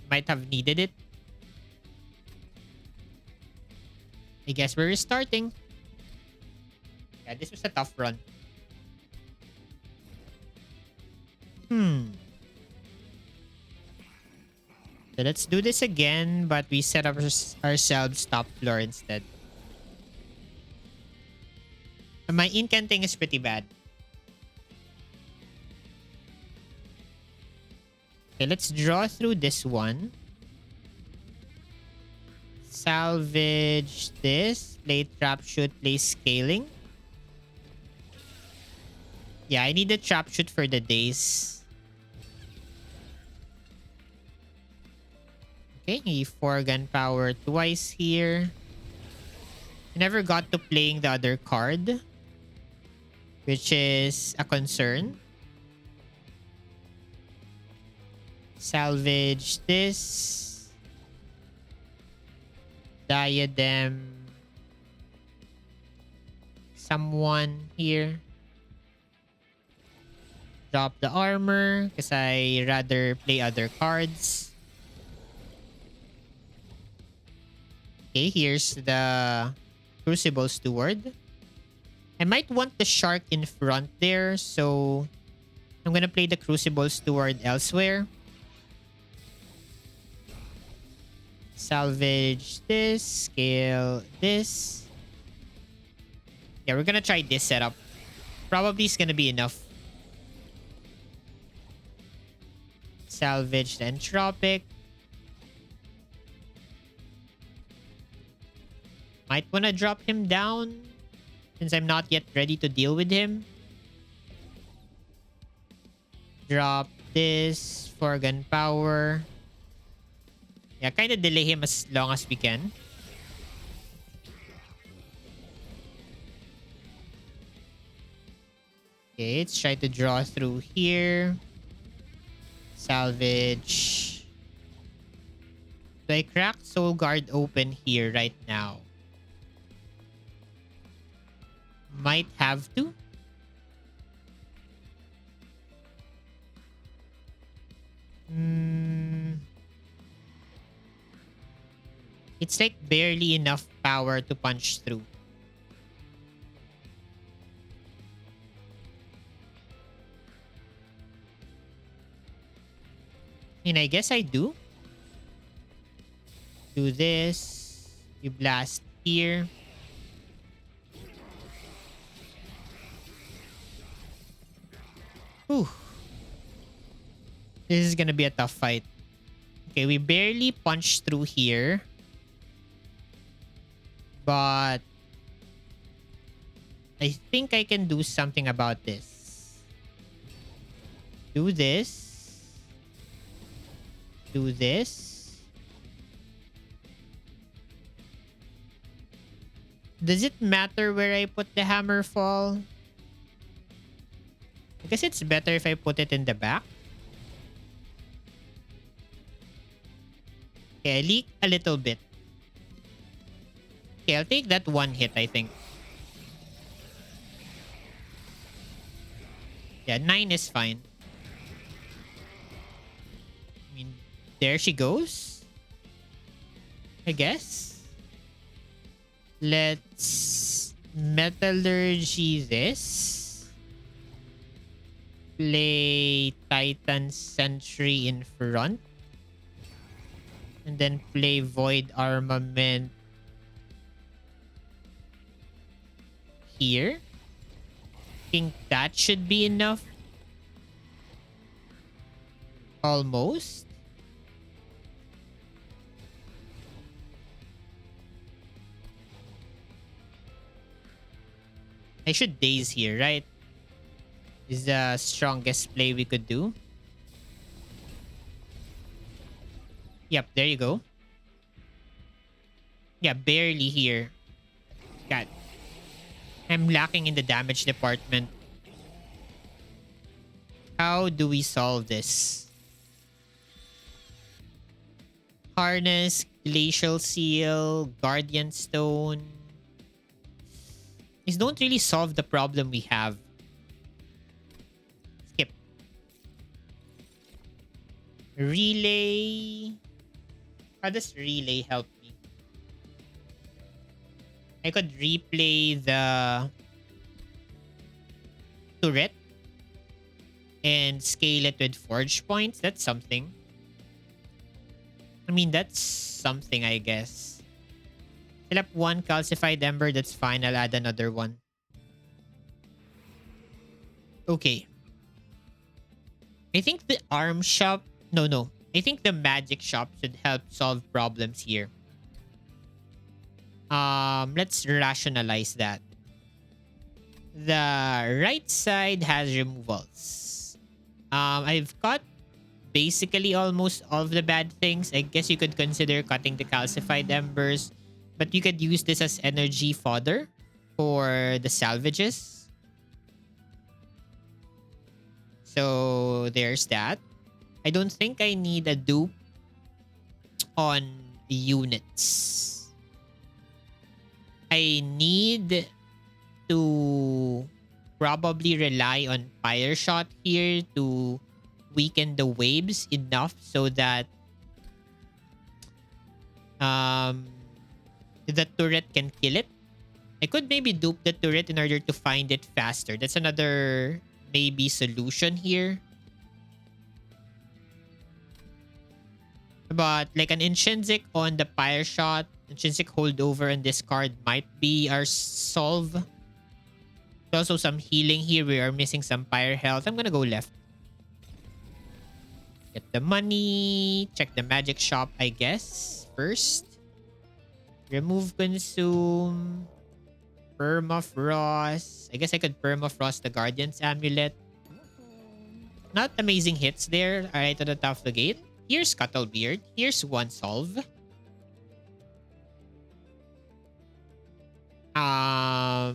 Might have needed it. I guess we're restarting. Yeah, this was a tough run. So let's do this again, but we set up ourselves top floor instead. My incanting is pretty bad. Okay, let's draw through this one. Salvage this. Play trap shoot, play scaling. Yeah, I need the trap shoot for the days. Okay, 4 gunpowder twice here. I never got to playing the other card, which is a concern. Salvage this. Diadem. Someone here. Drop the armor because I rather play other cards. Okay, here's the Crucible Steward. I might want the shark in front there, so I'm gonna play the Crucible Steward elsewhere. Salvage this, scale this. Yeah, we're gonna try this setup. Probably is gonna be enough. Salvage the Entropic. Might wanna drop him down since I'm not yet ready to deal with him. Drop this for gunpowder. Yeah, kind of delay him as long as we can. Okay, let's try to draw through here. Salvage. So I cracked Soul Guard open here right now. Might have to. It's like barely enough power to punch through. And I guess I do. Do this. You blast here. Whew. This is gonna be a tough fight. Okay, we barely punched through here. But I think I can do something about this. Do this. Do this. Does it matter where I put the hammer fall? I guess it's better if I put it in the back. Okay, I leak a little bit. Okay, I'll take that one hit, I think. Yeah, 9 is fine. I mean, there she goes. I guess. Let's metallurgy this. Play Titan Sentry in front. And then play Void Armament here. Think that should be enough. Almost. I should daze here, right? Is the strongest play we could do. Yep, there you go. Yeah, barely here. God. I'm lacking in the damage department. How do we solve this? Harness, Glacial Seal, Guardian Stone. These don't really solve the problem we have. Skip. Relay. How does relay help me? I could replay the turret and scale it with forge points. That's something. I mean, that's something, I guess. Fill up one calcified ember. That's fine. I'll add another one. Okay. I think the arm shop... No, no. I think the magic shop should help solve problems here. Let's rationalize that. The right side has removals. I've cut basically almost all of the bad things. I guess you could consider cutting the calcified embers, but you could use this as energy fodder for the salvages. So there's that. I don't think I need a dupe on units. I need to probably rely on Pyre shot here to weaken the waves enough so that the turret can kill it. I could maybe dupe the turret in order to find it faster. That's another maybe solution here. But like an intrinsic on the Pyre shot, intrinsic holdover and discard might be our solve. Also some healing here. We are missing some Pyre health. I'm gonna go left. Get the money. Check the magic shop, I guess. First. Remove consume. Permafrost. I guess I could permafrost the Guardian's Amulet. Not amazing hits there. Alright, to the top of the gate. Here's Cuttlebeard. Here's one solve.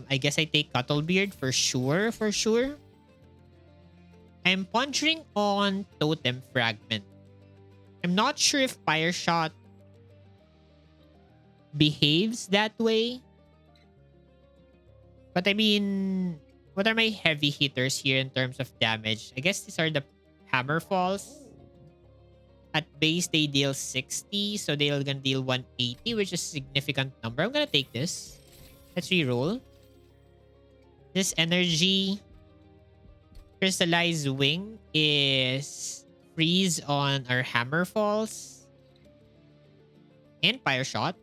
I guess I take Cuttlebeard for sure, for sure. I'm pondering on Totem Fragment. I'm not sure if Pyre Shot behaves that way. But I mean, what are my heavy hitters here in terms of damage? I guess these are the Hammer Falls. At base, they deal 60. So they're gonna deal 180, which is a significant number. I'm gonna take this. Let's reroll. This energy crystallized Wyngh is freeze on our Hammer Falls and Pyre Shot.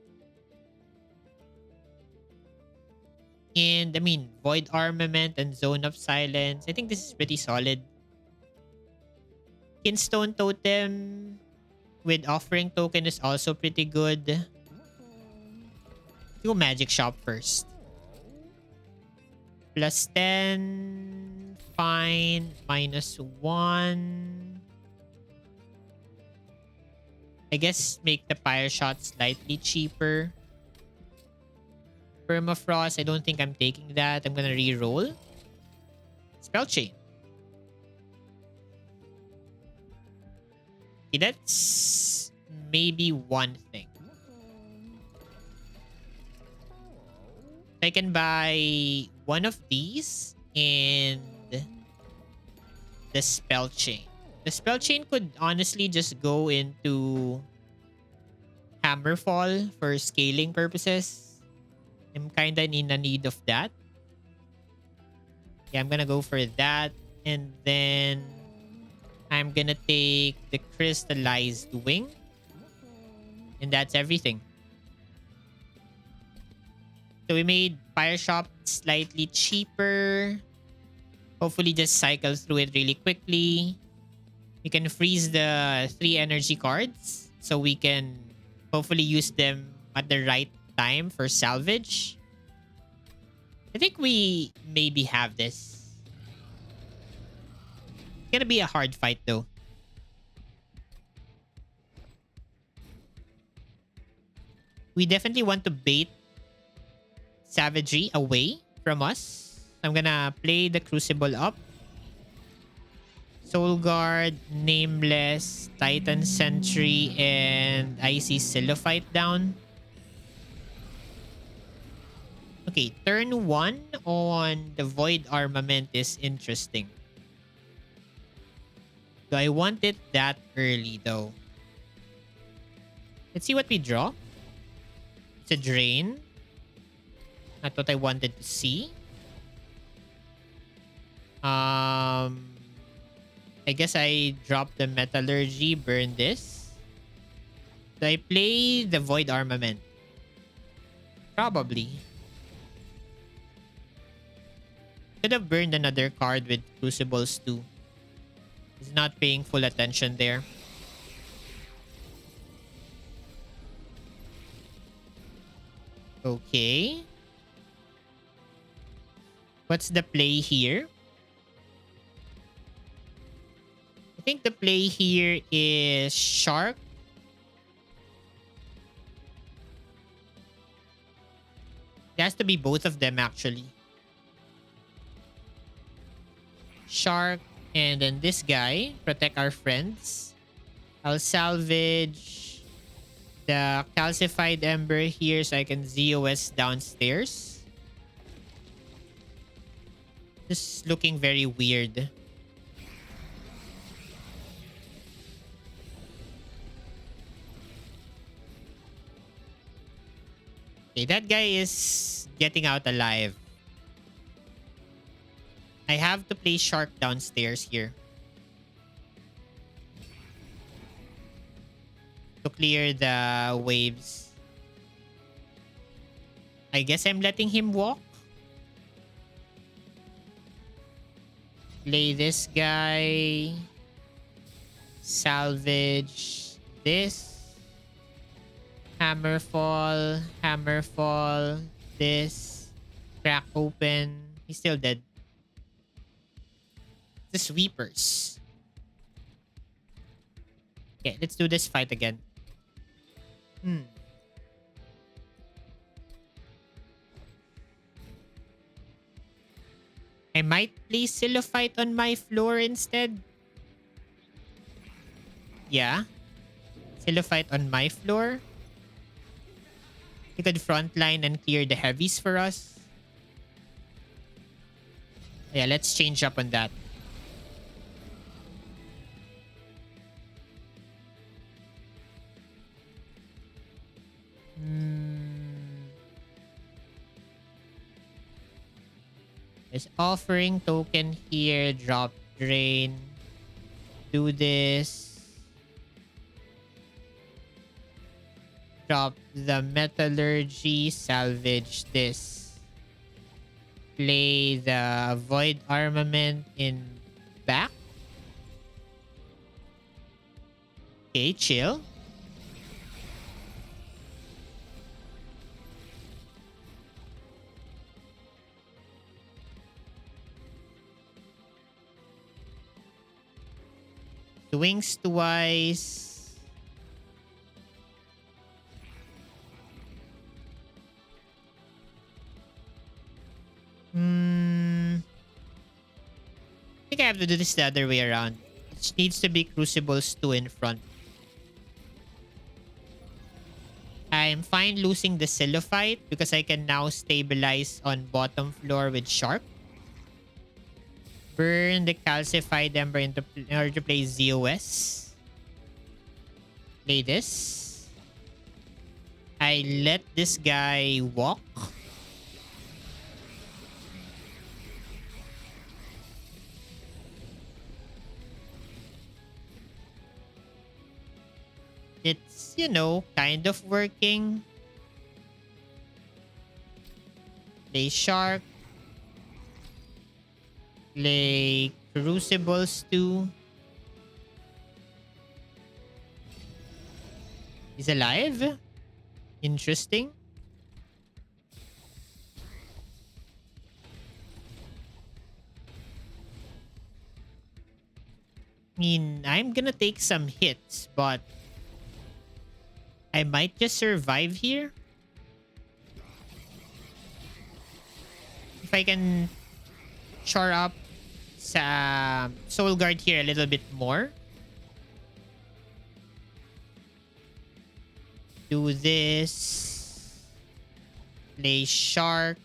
And I mean, Void Armament and Zone of Silence. I think this is pretty solid. Kinstone Totem with Offering Token is also pretty good. Let's go Magic Shop first. Plus 10. Fine. Minus 1. I guess make the Pyre Shot slightly cheaper. Permafrost, I don't think I'm taking that. I'm gonna re-roll. Spell Chain. Okay, that's maybe one thing. I can buy one of these and the Spell Chain. The Spell Chain could honestly just go into Hammerfall for scaling purposes. I'm kind of in a need of that. Yeah, I'm gonna go for that. And then I'm gonna take the crystallized Wyngh. And that's everything. So we made Pyre Shop slightly cheaper. Hopefully just cycle through it really quickly. We can freeze the 3 energy cards. So we can hopefully use them at the right time for salvage. I think we maybe have this. It's gonna be a hard fight though. We definitely want to bait savagery away from us. I'm gonna play the Crucible up. Soul Guard, Nameless, Titan Sentry, and I see CILOPHYTE down. Okay, turn 1 on the Void Armament is interesting. Do I want it that early though? Let's see what we draw. It's a Drain. Not what I wanted to see. I guess I dropped the metallurgy, burn this. Do I play the void armament? Probably. Could have burned another card with crucibles too. He's not paying full attention there. Okay. What's the play here? I think the play here is Shark. It has to be both of them actually. Shark and then this guy. Protect our friends. I'll salvage the calcified ember here so I can ZOS downstairs. This is looking very weird. Okay, that guy is getting out alive. I have to play Shark downstairs here to clear the waves. I guess I'm letting him walk. Play this guy. Salvage this. Hammerfall. Hammerfall. This. Crack open. He's still dead. The sweepers. Okay, let's do this fight again. I might play CILOPHYTE on my floor instead. Yeah. CILOPHYTE on my floor. He could frontline and clear the heavies for us. Yeah, let's change up on that. There's offering token here. Drop drain. Do this. Drop the metallurgy. Salvage this. Play the void armament in back. Okay, chill. Wings twice. I think I have to do this the other way around. It needs to be Crucibles 2 in front. I'm fine losing the CILOPHYTE because I can now stabilize on bottom floor with Shark. Burn the calcified ember in order to play ZOS. Play this. I let this guy walk. It's, you know, kind of working. Play Shark. Play Crucibles 2. He's alive? Interesting. I mean, I'm gonna take some hits, but I might just survive here. If I can shore up sa Soul Guard here a little bit more. Do this. Play Shark.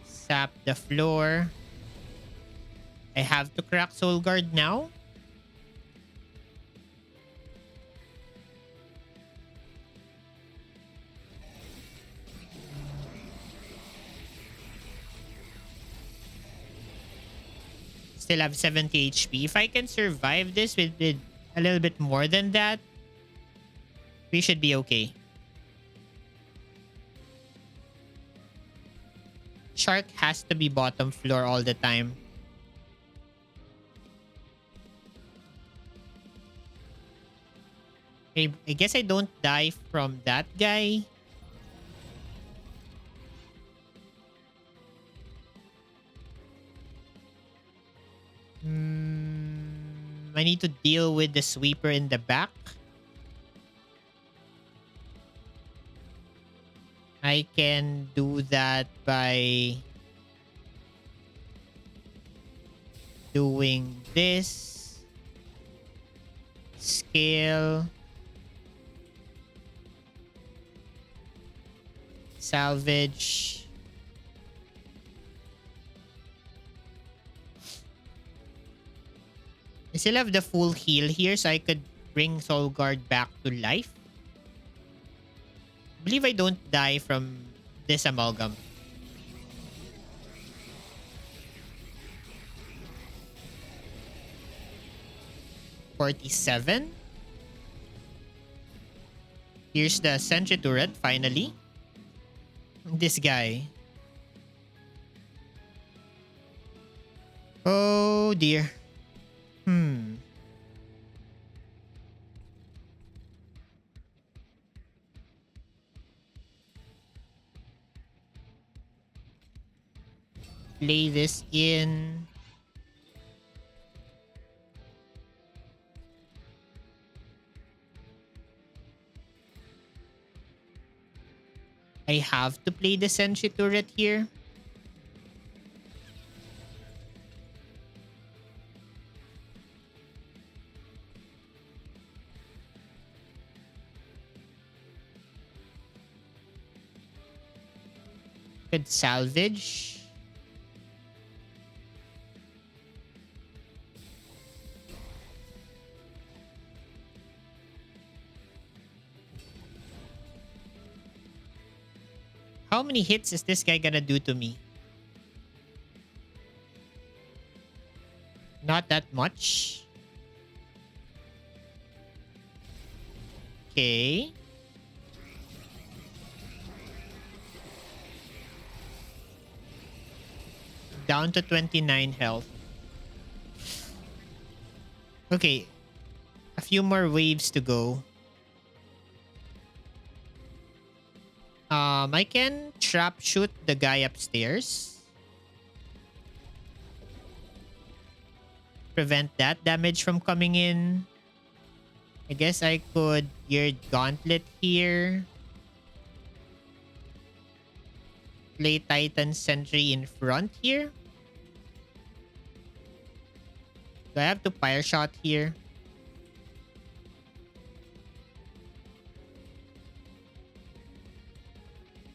Sap the floor. I have to crack Soul Guard now. Still have 70 HP. If I can survive this with a little bit more than that, we should be okay. Shark has to be bottom floor all the time. I guess I don't die from that guy. I need to deal with the sweeper in the back. I can do that by doing this. Scale. Salvage. I still have the full heal here, so I could bring Soul Guard back to life. I believe I don't die from this amalgam. $47. Here's the sentry turret, finally. This guy. Oh dear. Play this in. I have to play the sentry turret here. Could salvage. How many hits is this guy gonna do to me? Not that much. Okay. Down to 29 health. Okay. A few more waves to go. I can trap shoot the guy upstairs. Prevent that damage from coming in. I guess I could gear gauntlet here. Play Titan Sentry in front here. Do I have to Pyre shot here?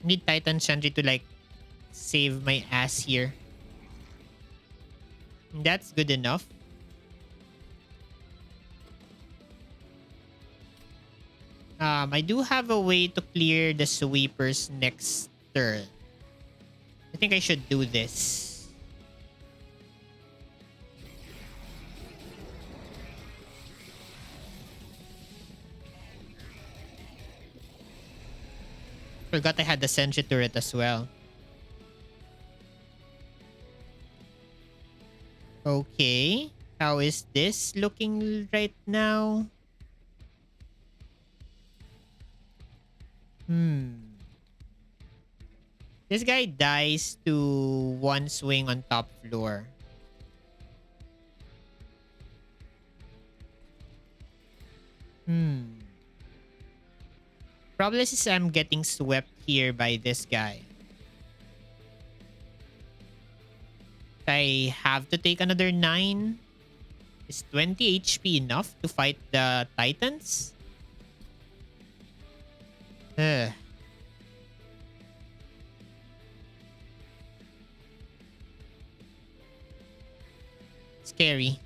Need Titan Sentry to like save my ass here. That's good enough. I do have a way to clear the sweepers next turn. I think I should do this. Forgot I had the sentry turret as well. Okay. How is this looking right now? This guy dies to one swing on top floor. Problem is I'm getting swept here by this guy. I have to take another 9. Is 20 HP enough to fight the Titans? Ugh. Scary.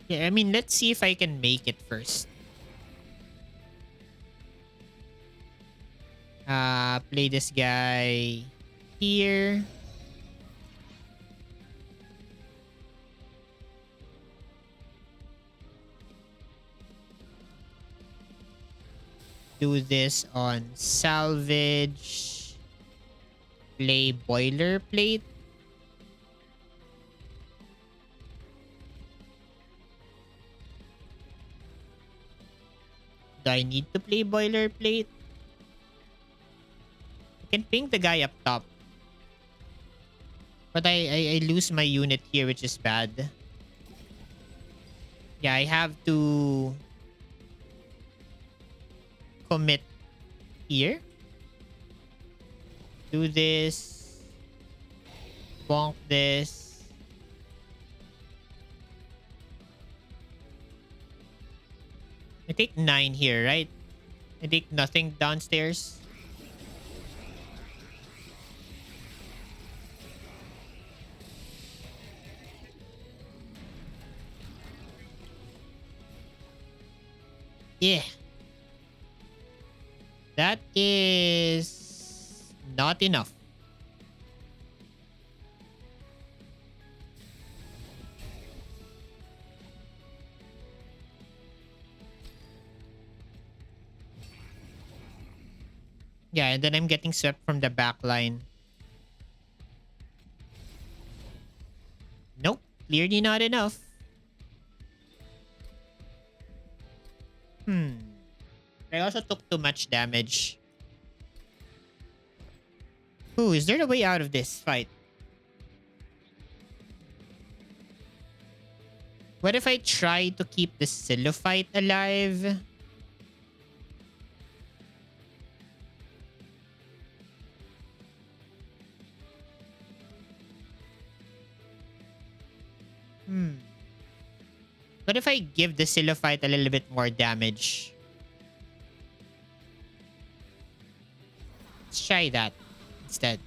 Yeah, I mean, let's see if I can make it first. Play this guy here. Do this on salvage. Play boilerplate. Do I need to play boilerplate? I can ping the guy up top. But I lose my unit here, which is bad. Yeah, I have to commit here. Do this. Bonk this. I take 9 here, right? I take nothing downstairs. Yeah. That is not enough. Yeah, and then I'm getting swept from the back line. Nope, clearly not enough. I also took too much damage. Ooh, is there a way out of this fight? What if I try to keep the CILOPHYTE alive? What if I give the CILOPHYTE a little bit more damage? Let's try that instead.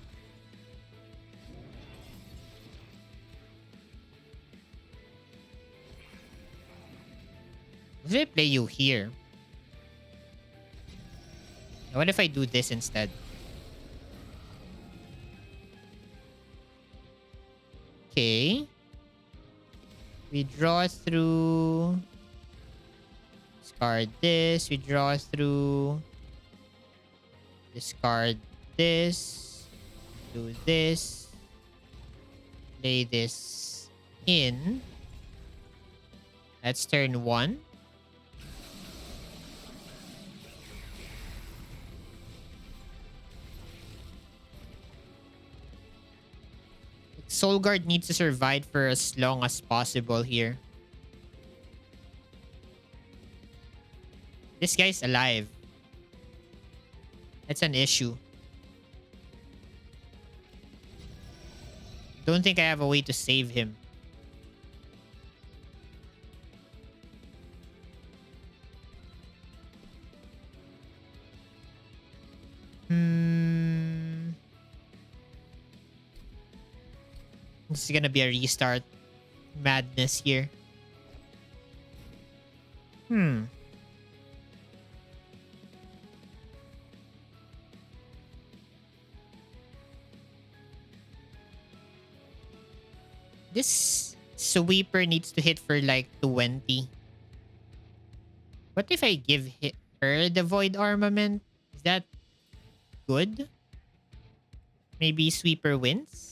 What if I play you here? What if I do this instead? Okay. We draw through. Discard this. We draw through. Discard this. Do this. Play this in. That's turn 1. Soul Guard needs to survive for as long as possible here. This guy's alive. That's an issue. Don't think I have a way to save him. This is gonna be a restart madness here. This sweeper needs to hit for like 20. What if I give her the void armament? Is that good? Maybe sweeper wins?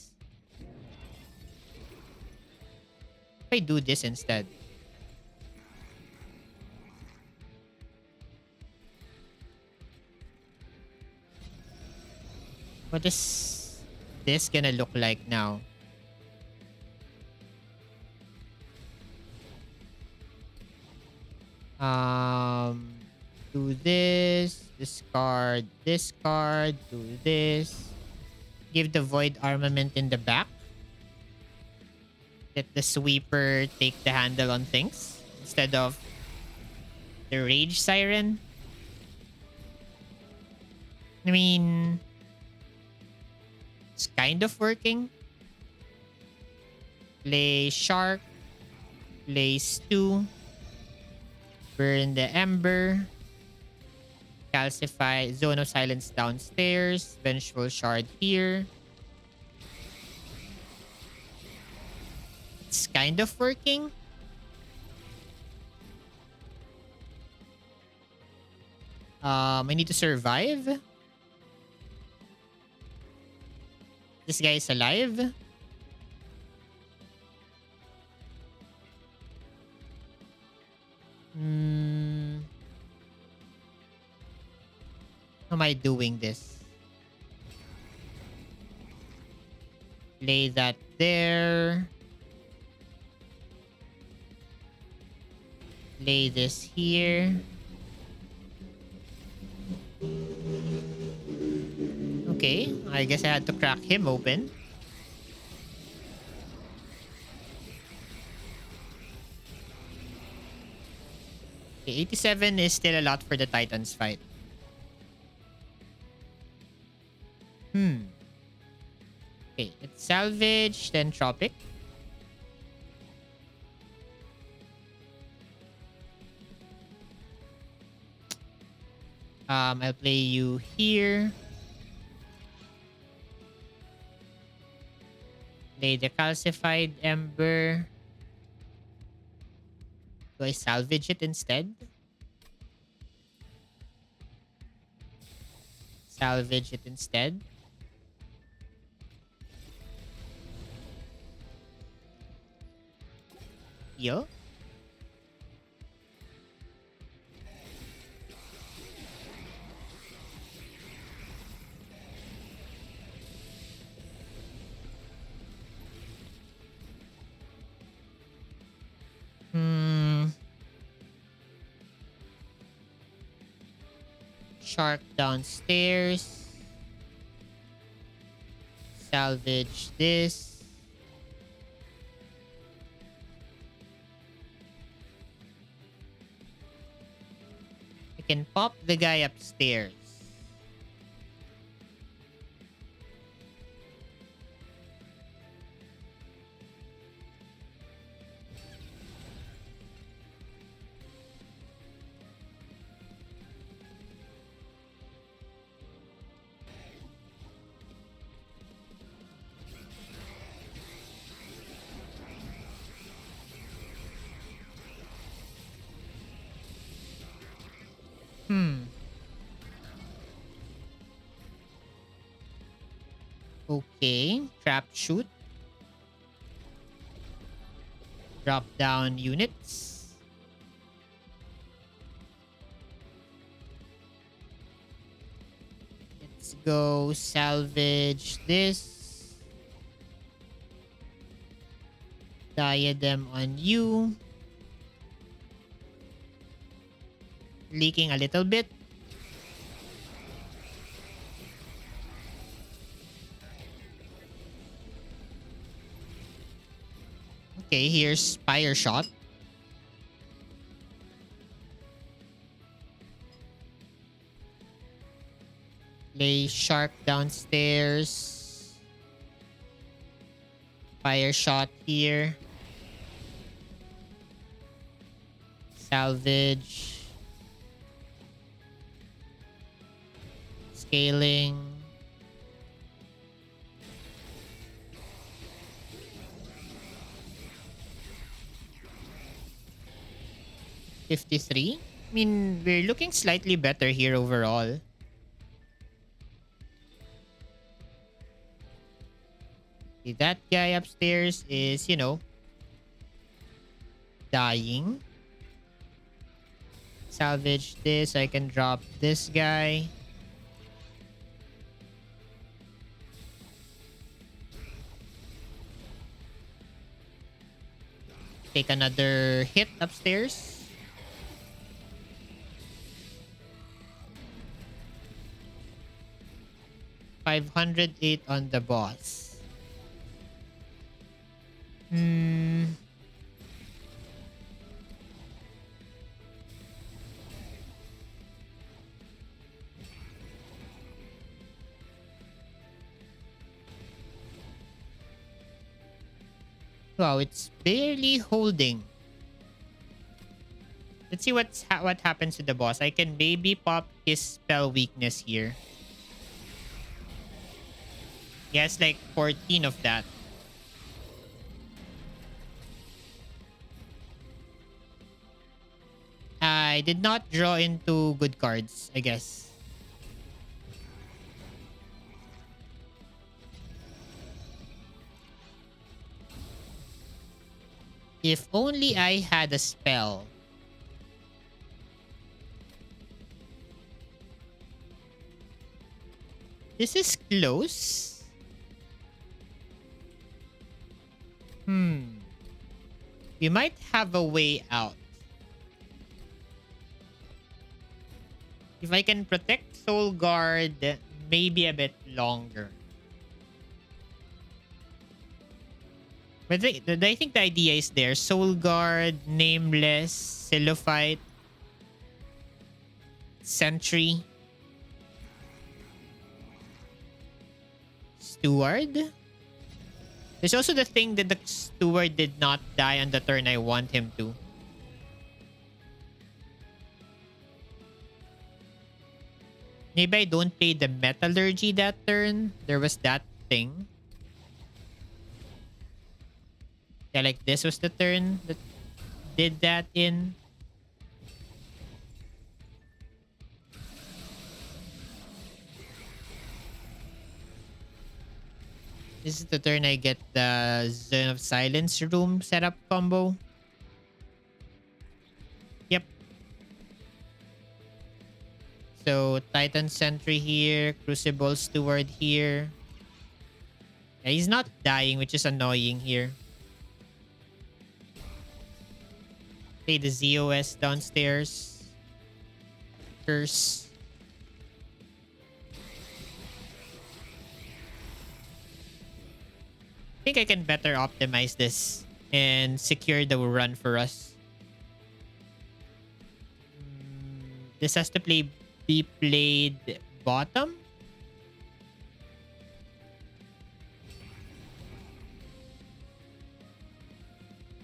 If I do this instead. What is this gonna look like now? Do this, discard this card, do this. Give the void armament in the back. Let the sweeper take the handle on things instead of the rage siren. I mean, it's kind of working. Play shark. Play stew. Burn the ember. Calcify, Zone of Silence downstairs. Vengeful Shard here. It's kind of working. I need to survive. This guy is alive. Hmm. How am I doing this? Lay that there. Lay this here. Okay, I guess I had to crack him open. Okay, 87 is still a lot for the Titans fight. Okay, let's salvage, then Tropic. I'll play you here. Play the Calcified Ember. Do I salvage it instead? Salvage it instead. Heal. Shark downstairs. Salvage this. I can pop the guy upstairs. Okay. Trap shoot. Drop down units. Let's go salvage this. Diadem on you. Leaking a little bit. Okay, here's Pyre shot. Lay Shark downstairs. Pyre shot here. Salvage. Scaling. $53. I mean, we're looking slightly better here overall. Okay, that guy upstairs is, dying. Salvage this. I can drop this guy. Take another hit upstairs. $508 on the boss. Wow, it's barely holding. Let's see what happens to the boss. I can maybe pop his spell weakness here. He has like 14 of that. I did not draw into good cards, I guess. If only I had a spell. This is close. We might have a way out. If I can protect Soul Guard, maybe a bit longer. But I think the idea is there. Soul Guard, Nameless, CILOPHYTE, Sentry, Steward. There's also the thing that the Steward did not die on the turn I want him to. Maybe I don't play the Metallurgy that turn. There was that thing. Yeah, like this was the turn that did that in. This is the turn I get the Zone of Silence room setup combo. Yep. So Titan Sentry here, Crucible Steward here. Yeah, he's not dying, which is annoying here. Play the ZOS downstairs. Curse. I think I can better optimize this and secure the run for us. This has to be played bottom.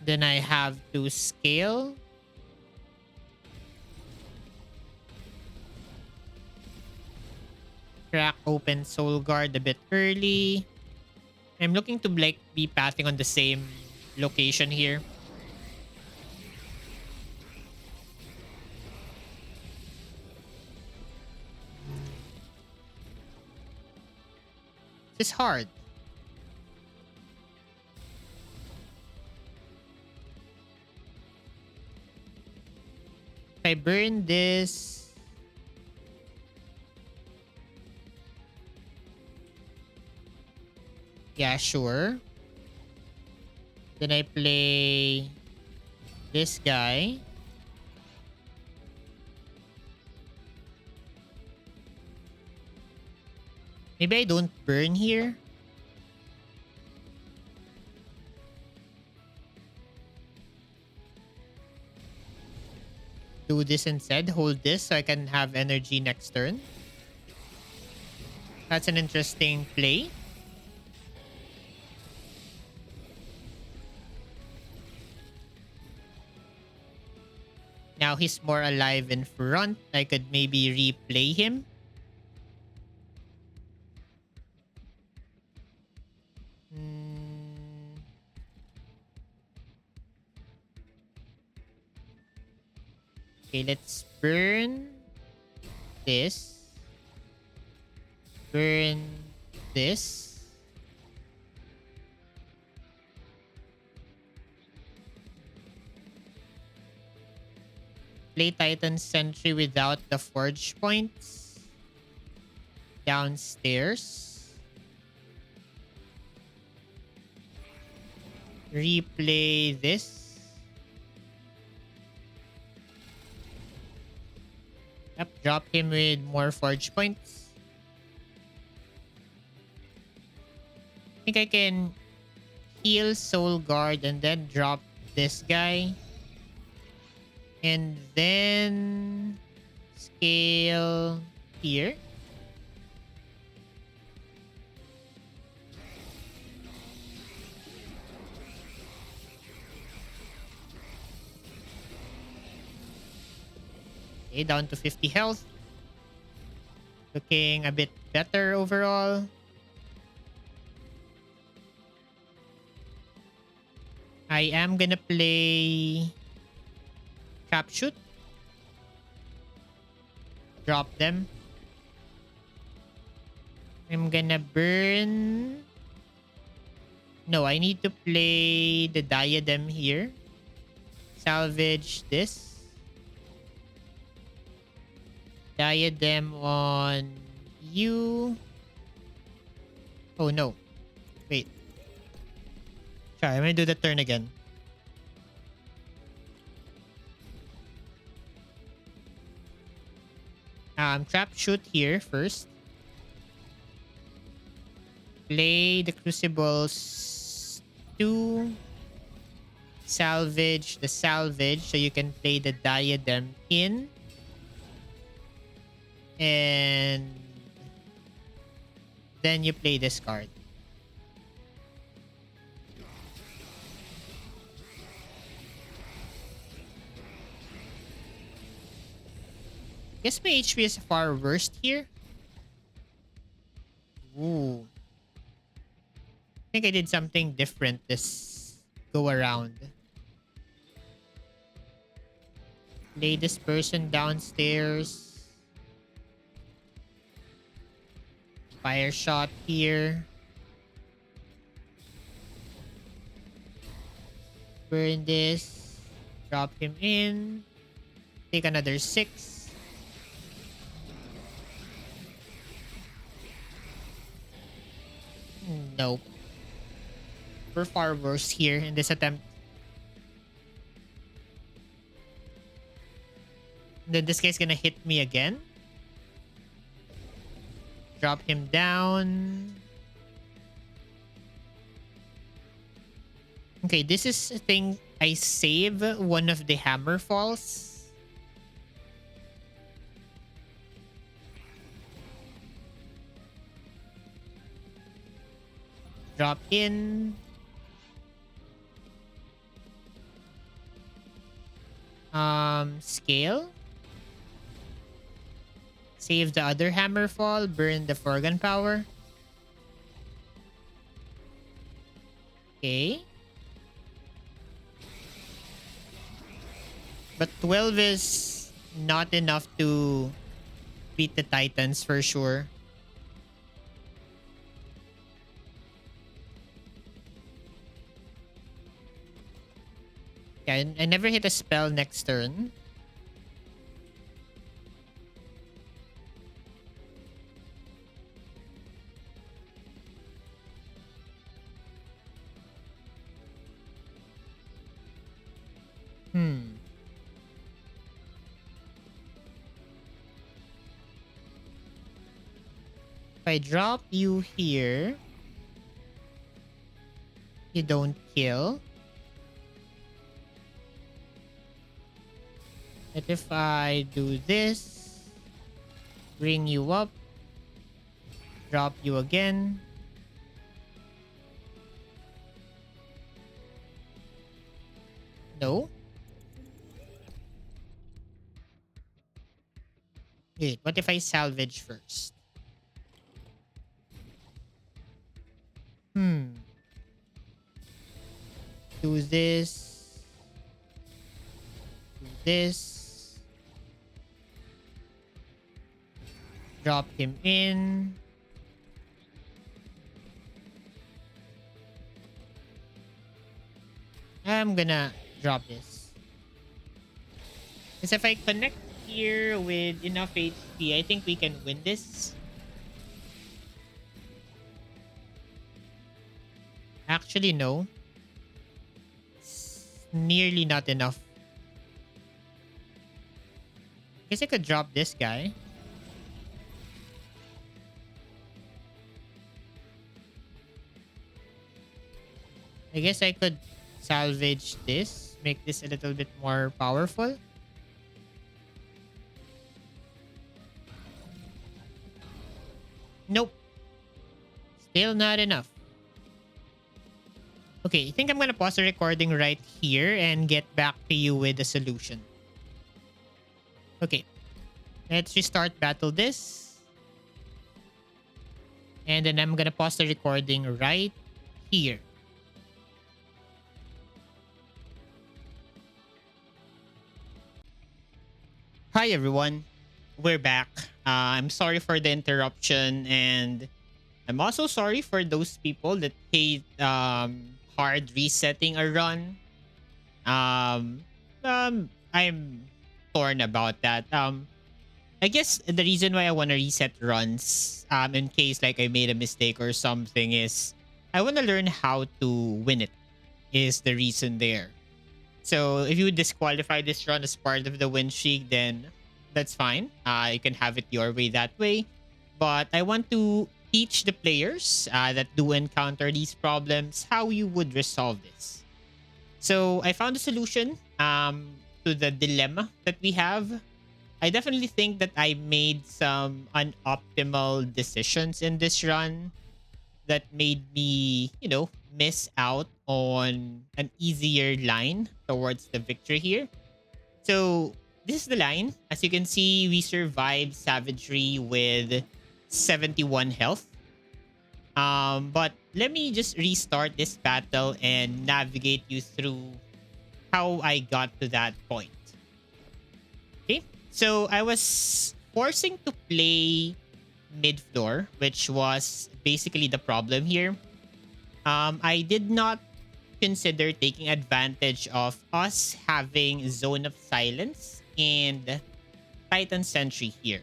Then I have to scale. Crack open Soul Guard a bit early. I'm looking to like be pathing on the same location here. This is hard. If I burn this, yeah, sure. Then I play this guy. Maybe I don't burn here. Do this instead. Hold this so I can have energy next turn. That's an interesting play. Now he's more alive in front. I could maybe replay him. Okay, let's burn this. Burn this. Play Titan Sentry without the forge points. Downstairs. Replay this. Yep, drop him with more forge points. I think I can heal Soul Guard and then drop this guy. And then scale here. Okay, down to 50 health. Looking a bit better overall. I am gonna play trap shoot. Drop them. I'm gonna burn. No, I need to play the diadem here. Salvage this. Diadem on you. Oh no. Wait. Sorry, I'm gonna do the turn again. Trap shoot here first. Play the crucibles 2. Salvage the salvage so you can play the diadem in. And then you play this card. Guess my HP is far worse here. Ooh. I think I did something different this go around. Lay this person downstairs. Fire shot here. Burn this. Drop him in. Take another 6. Nope. We're far worse here in this attempt. Then this guy's gonna hit me again. Drop him down. Okay, this is a thing. I save one of the hammer falls. Drop in. Scale. Save the other hammer fall. Burn the Forgan power. Okay. But 12 is not enough to beat the Titans for sure. Yeah, I never hit a spell next turn. If I drop you here, you don't kill. But if I do this, bring you up, drop you again. No. Wait, what if I salvage first? Do this. Do this. Drop him in. I'm gonna drop this. Because if I connect here with enough HP, I think we can win this. Actually, no. It's nearly not enough. Guess I could drop this guy. I guess I could salvage this. Make this a little bit more powerful. Nope. Still not enough. Okay, I think I'm gonna pause the recording right here and get back to you with the solution. Okay, Let's restart battle this. And then I'm gonna pause the recording right here. Hi everyone, we're back. I'm sorry for the interruption, and I'm also sorry for those people that hate hard resetting a run. Um, I'm torn about that. I guess the reason why I want to reset runs, in case like I made a mistake or something, is I want to learn how to win it. Is the reason there. So if you disqualify this run as part of the win streak, then that's fine. You can have it your way that way. But I want to teach the players that do encounter these problems how you would resolve this. So I found a solution to the dilemma that we have. I definitely think that I made some unoptimal decisions in this run that made me, miss out on an easier line towards the victory here. So this is the line. As you can see, we survived savagery with 71 health. But let me just restart this battle and navigate you through how I got to that point. Okay, so I was forcing to play mid floor, which was basically the problem here. I did not consider taking advantage of us having Zone of Silence and Titan Sentry here.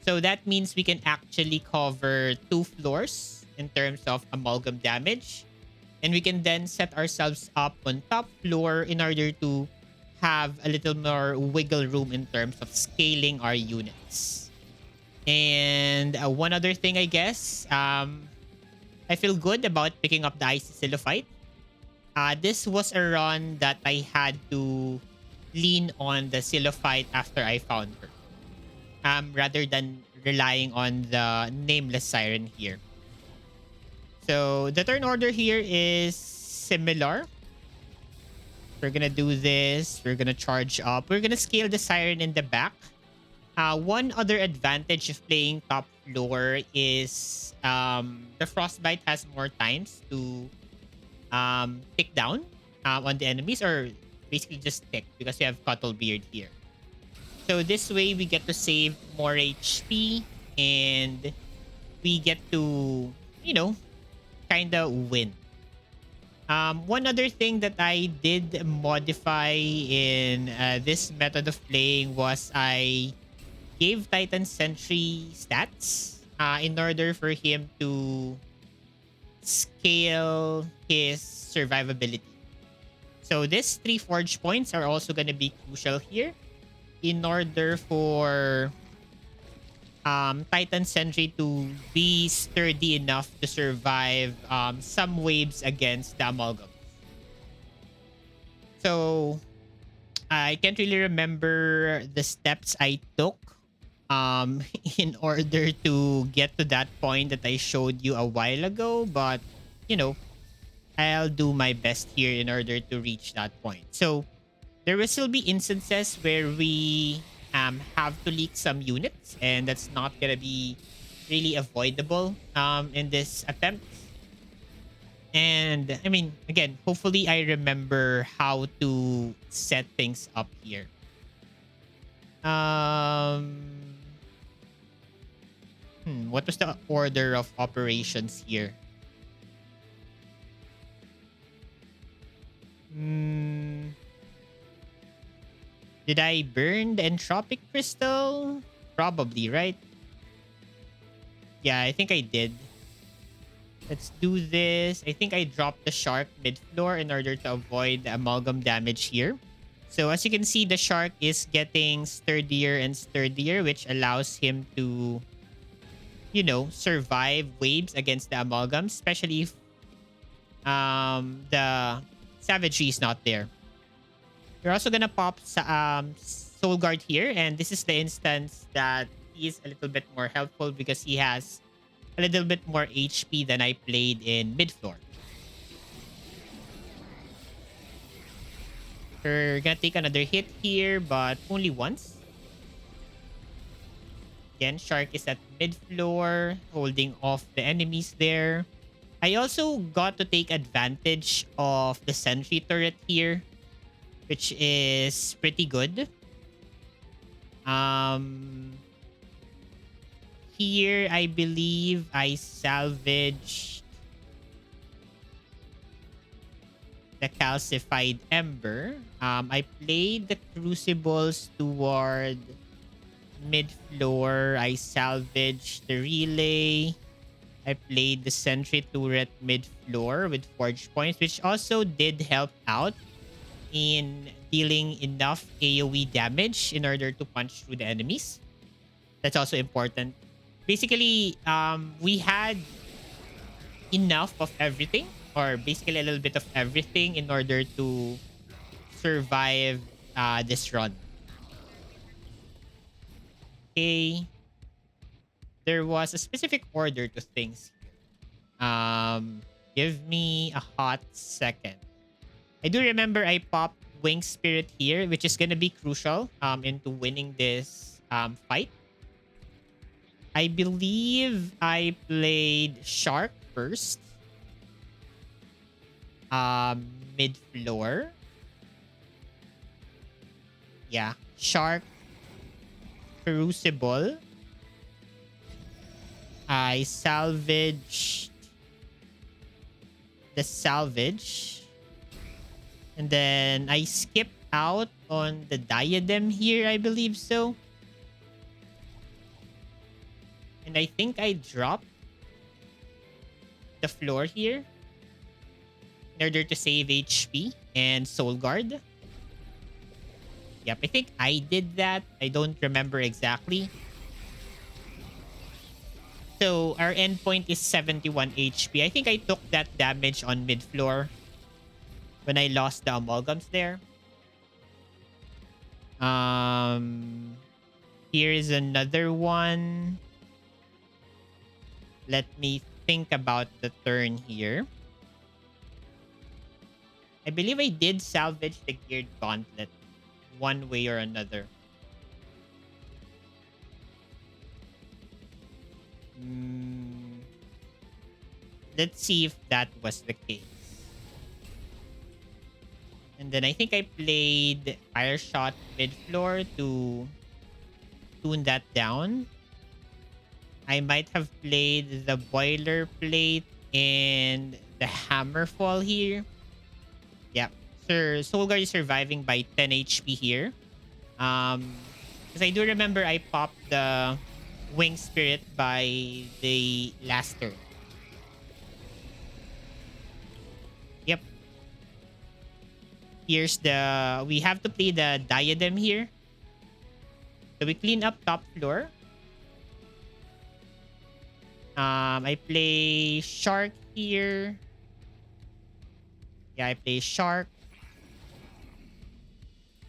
So that means we can actually cover 2 floors in terms of amalgam damage. And we can then set ourselves up on top floor in order to have a little more wiggle room in terms of scaling our units. And one other thing, I guess, I feel good about picking up the ICY. This was a run that I had to lean on the CILOPHYTE after I found her. Rather than relying on the nameless siren here. So the turn order here is similar. We're gonna do this. We're gonna charge up. We're gonna scale the siren in the back. One other advantage of playing top floor is the frostbite has more times to tick down on the enemies, or basically just tick because we have Cuttlebeard here. So this way we get to save more HP and we get to, kind of win. One other thing that I did modify in this method of playing was I gave Titan Sentry stats in order for him to scale his survivability. So these 3 forge points are also going to be crucial here in order for Titan Sentry to be sturdy enough to survive some waves against the amalgam. So I can't really remember the steps I took in order to get to that point that I showed you a while ago, but you know, I'll do my best here in order to reach that point. So there will still be instances where we have to leak some units, and that's not gonna be really avoidable in this attempt. And I mean, again, hopefully I remember how to set things up here. Um, what was the order of operations here? Did I burn the entropic crystal? Probably, right? Yeah, I think I did. Let's do this. I think I dropped the shark mid-floor in order to avoid the amalgam damage here. So as you can see, the shark is getting sturdier and sturdier, which allows him to, survive waves against the amalgams, especially if the savagery is not there. We're also gonna pop Soul Guard here, and this is the instance that he is a little bit more helpful because he has a little bit more HP than I played in mid-floor. We're gonna take another hit here, but only once. Again, Shark is at mid-floor, holding off the enemies there. I also got to take advantage of the sentry turret here, which is pretty good. Um, Here, I believe I salvaged the calcified ember. I played the crucibles toward mid-floor. I salvaged the relay. I played the sentry turret mid-floor with forge points, which also did help out in dealing enough AoE damage in order to punch through the enemies. That's also important. Basically, we had enough of everything, or basically a little bit of everything, in order to survive this run. Okay, there was a specific order to things here. Give me a hot second. I do remember I popped Wyngh Spirit here, which is gonna be crucial into winning this fight. I believe I played Shark first. Mid floor. Yeah. Shark, Crucible. I salvaged the salvage. And then I skipped out on the diadem here, I believe so. And I think I dropped the floor here in order to save HP and Soul Guard. Yep, I think I did that. I don't remember exactly. So our endpoint is 71 HP. I think I took that damage on mid-floor when I lost the amalgams there. Here is another one. Let me think about the turn here. I believe I did salvage the geared gauntlet one way or another. Let's see if that was the case. And then I think I played Fire Shot mid-floor to tune that down. I might have played the Boilerplate and the Hammerfall here. Yeah. Sir, Soulguard is surviving by 10 HP here. Because I do remember I popped the Wyngh Spirit by the last turn. Yep. Here's the... We have to play the Diadem here. So we clean up top floor. I play Shark here. Yeah, I play Shark.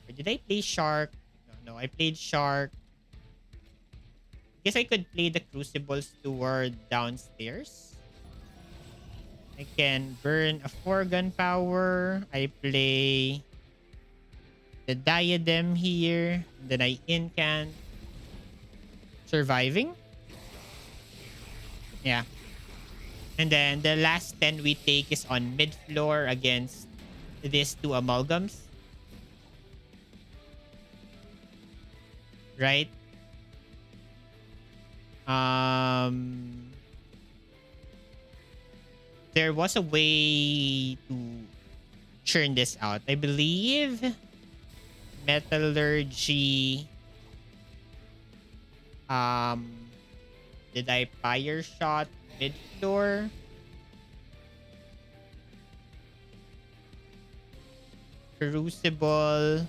Or did I play Shark? No, I played Shark. Guess I could play the Crucibles toward downstairs. I can burn a 4 gunpowder. I play the Diadem here. Then I incant. Surviving. Yeah. And then the last 10 we take is on mid-floor against these two amalgams. Right? There was a way to churn this out. I believe Metallurgy. Did I Pyre Shot mid-floor? Crucible.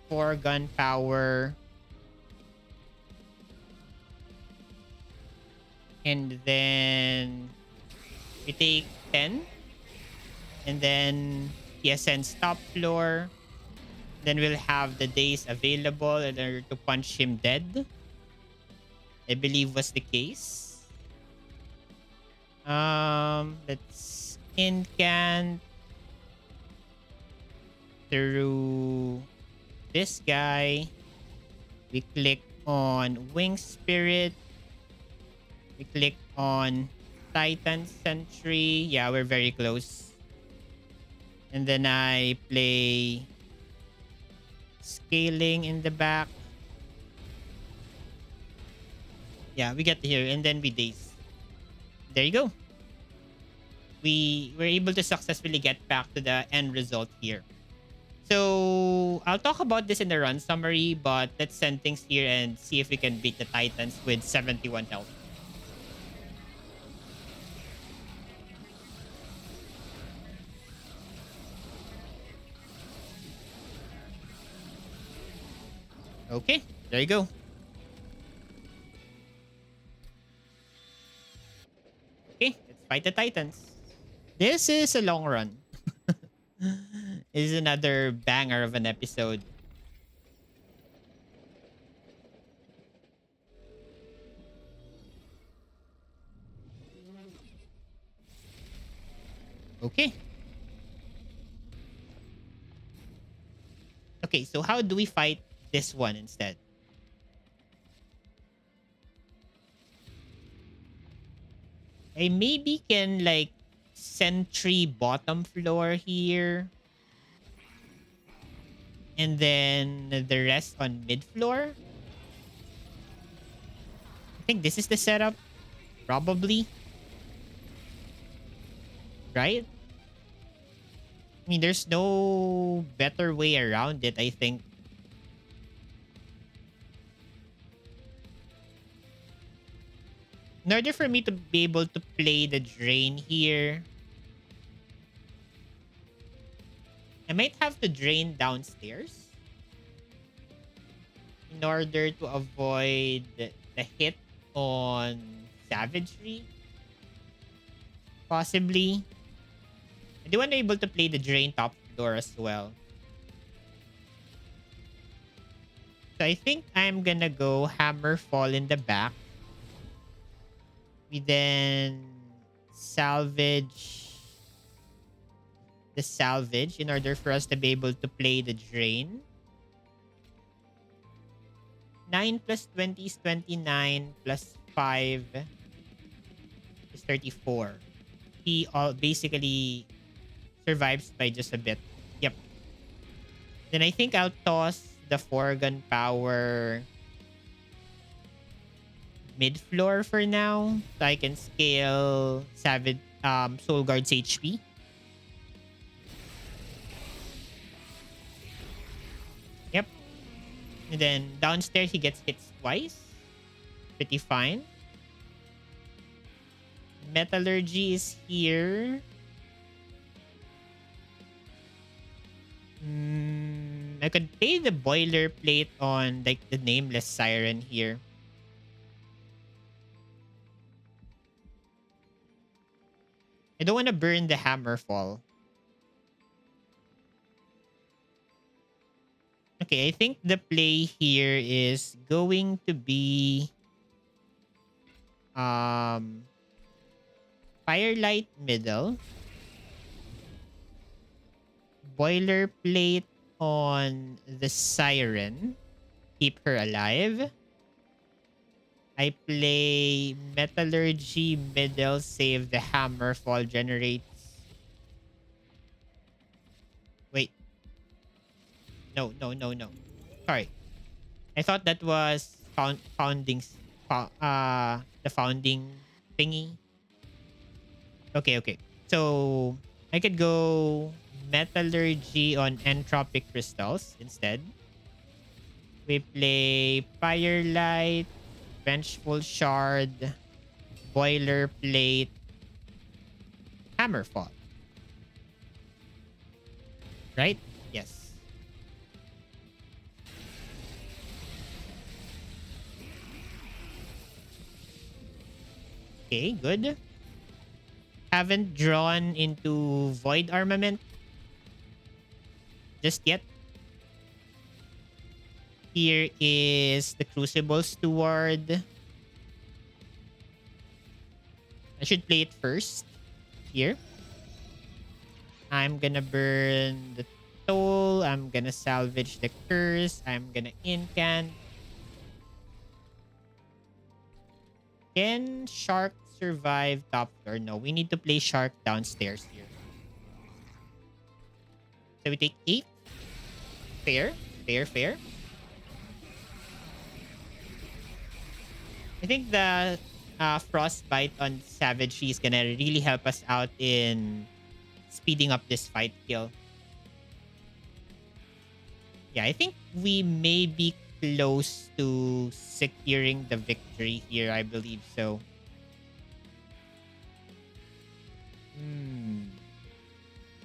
4 gunpowder. And then we take 10. And then he ascends top floor. Then we'll have the days available in order to punch him dead. I believe was the case. Let's incant through this guy. We click on Wyngh Spirit. We click on Titan Sentry. Yeah, we're very close. And then I play Scaling in the back. Yeah, we get here and then we daze. There you go. We were able to successfully get back to the end result here. So I'll talk about this in the run summary, but let's send things here and see if we can beat the Titans with 71 health. Okay, there you go. Okay, let's fight the Titans. This is a long run. This is another banger of an episode. Okay. Okay, so how do we fight this one instead? I maybe can like sentry bottom floor here. And then the rest on mid floor. I think this is the setup. Probably. Right? I mean, there's no better way around it, I think. In order for me to be able to play the drain here, I might have to drain downstairs in order to avoid the hit on savagery. Possibly. I do want to be able to play the drain top floor as well. So I think I'm gonna go hammer fall in the back. We then salvage the salvage in order for us to be able to play the drain. 9 plus 20 is 29 plus 5 is 34. He all basically survives by just a bit. Yep. Then I think I'll toss the 4-gun power mid floor for now. So I can scale Savage Soul Guard's HP. Yep. And then downstairs he gets hit twice. Pretty fine. Metallurgy is here. I could play the boilerplate on like the nameless siren here. I don't want to burn the hammerfall. Okay, I think the play here is going to be Firelight middle. Boilerplate on the siren. Keep her alive. I play Metallurgy middle, save the hammer fall generates. Wait. No, no, no, no. Sorry. I thought that was the founding thingy. Okay, okay. So I could go Metallurgy on entropic crystals instead. We play Firelight, Vengeful Shard, Boilerplate, Hammerfall. Right? Yes. Okay, good. Haven't drawn into Void Armament just yet. Here is the Crucible Steward. I should play it first. Here. I'm gonna burn the Toll. I'm gonna salvage the Curse. I'm gonna incant. Can Shark survive top floor? No, we need to play Shark downstairs here. So we take 8. Fair. Fair, fair. I think the Frostbite on Savagery is gonna really help us out in speeding up this fight kill. Yeah, I think we may be close to securing the victory here. I believe so.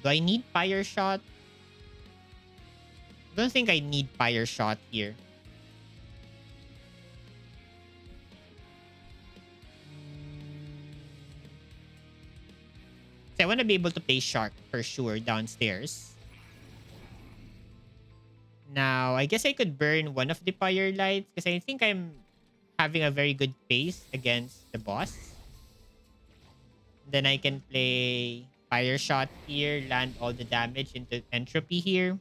Do I need Pyre Shot? I don't think I need Pyre Shot here. So I want to be able to play Shark for sure downstairs. Now, I guess I could burn one of the Pyre Lights because I think I'm having a very good pace against the boss. Then I can play Fire Shot here, land all the damage into Entropy here.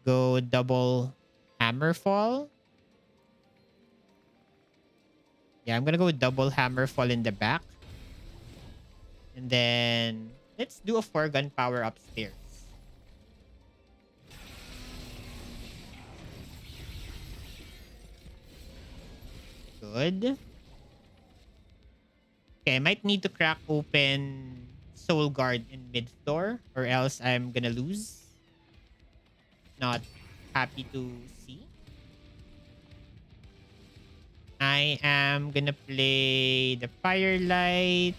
Go double Hammerfall. Yeah, I'm gonna go double Hammerfall in the back. And then let's do a 4-gun power upstairs. Good. Okay, I might need to crack open Soul Guard in mid floor or else I'm gonna lose. Not happy to see. I am gonna play the Firelight,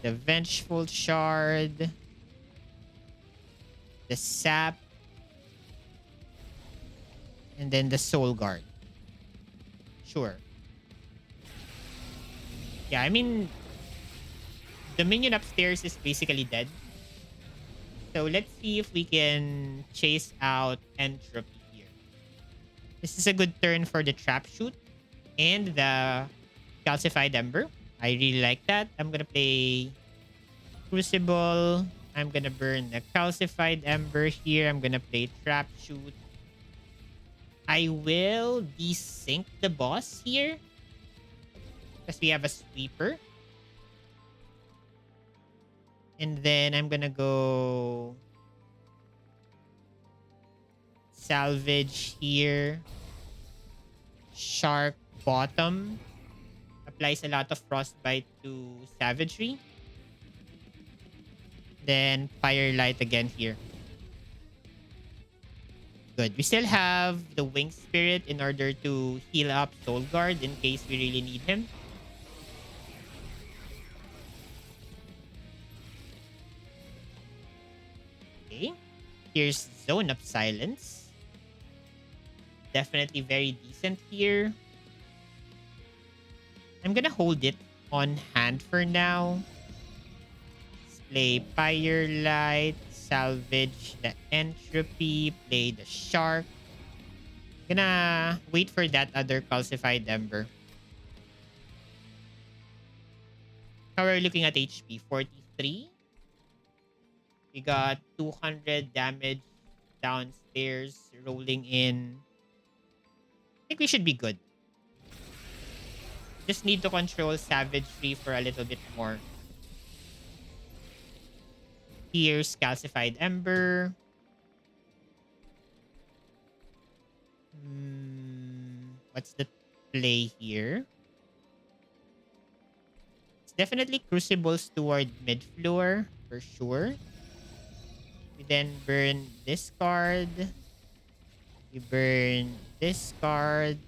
the Vengeful Shard, the Sap, and then the Soul Guard. Sure. Yeah, I mean, the minion upstairs is basically dead. So let's see if we can chase out Entropy here. This is a good turn for the Trap Shoot and the Calcified Ember. I really like that. I'm gonna play Crucible. I'm gonna burn the Calcified Ember here. I'm gonna play Trap Shoot. I will desync the boss here because we have a sweeper. And then I'm gonna go salvage here. Shark bottom. Applies a lot of frostbite to savagery. Then firelight again here. Good. We still have the Wyngh Spirit in order to heal up Soul Guard in case we really need him. Okay. Here's Zone of Silence. Definitely very decent here. I'm gonna hold it on hand for now. Let's play Firelight, salvage the Entropy, play the Shark. Gonna wait for that other Calcified Ember. How are we looking at HP? 43. We got 200 damage downstairs rolling in. I think we should be good. Just need to control savagery for a little bit more. Here's Calcified Ember. What's the play here? It's definitely Crucibles toward mid-floor for sure. We then burn this card. We burn this card.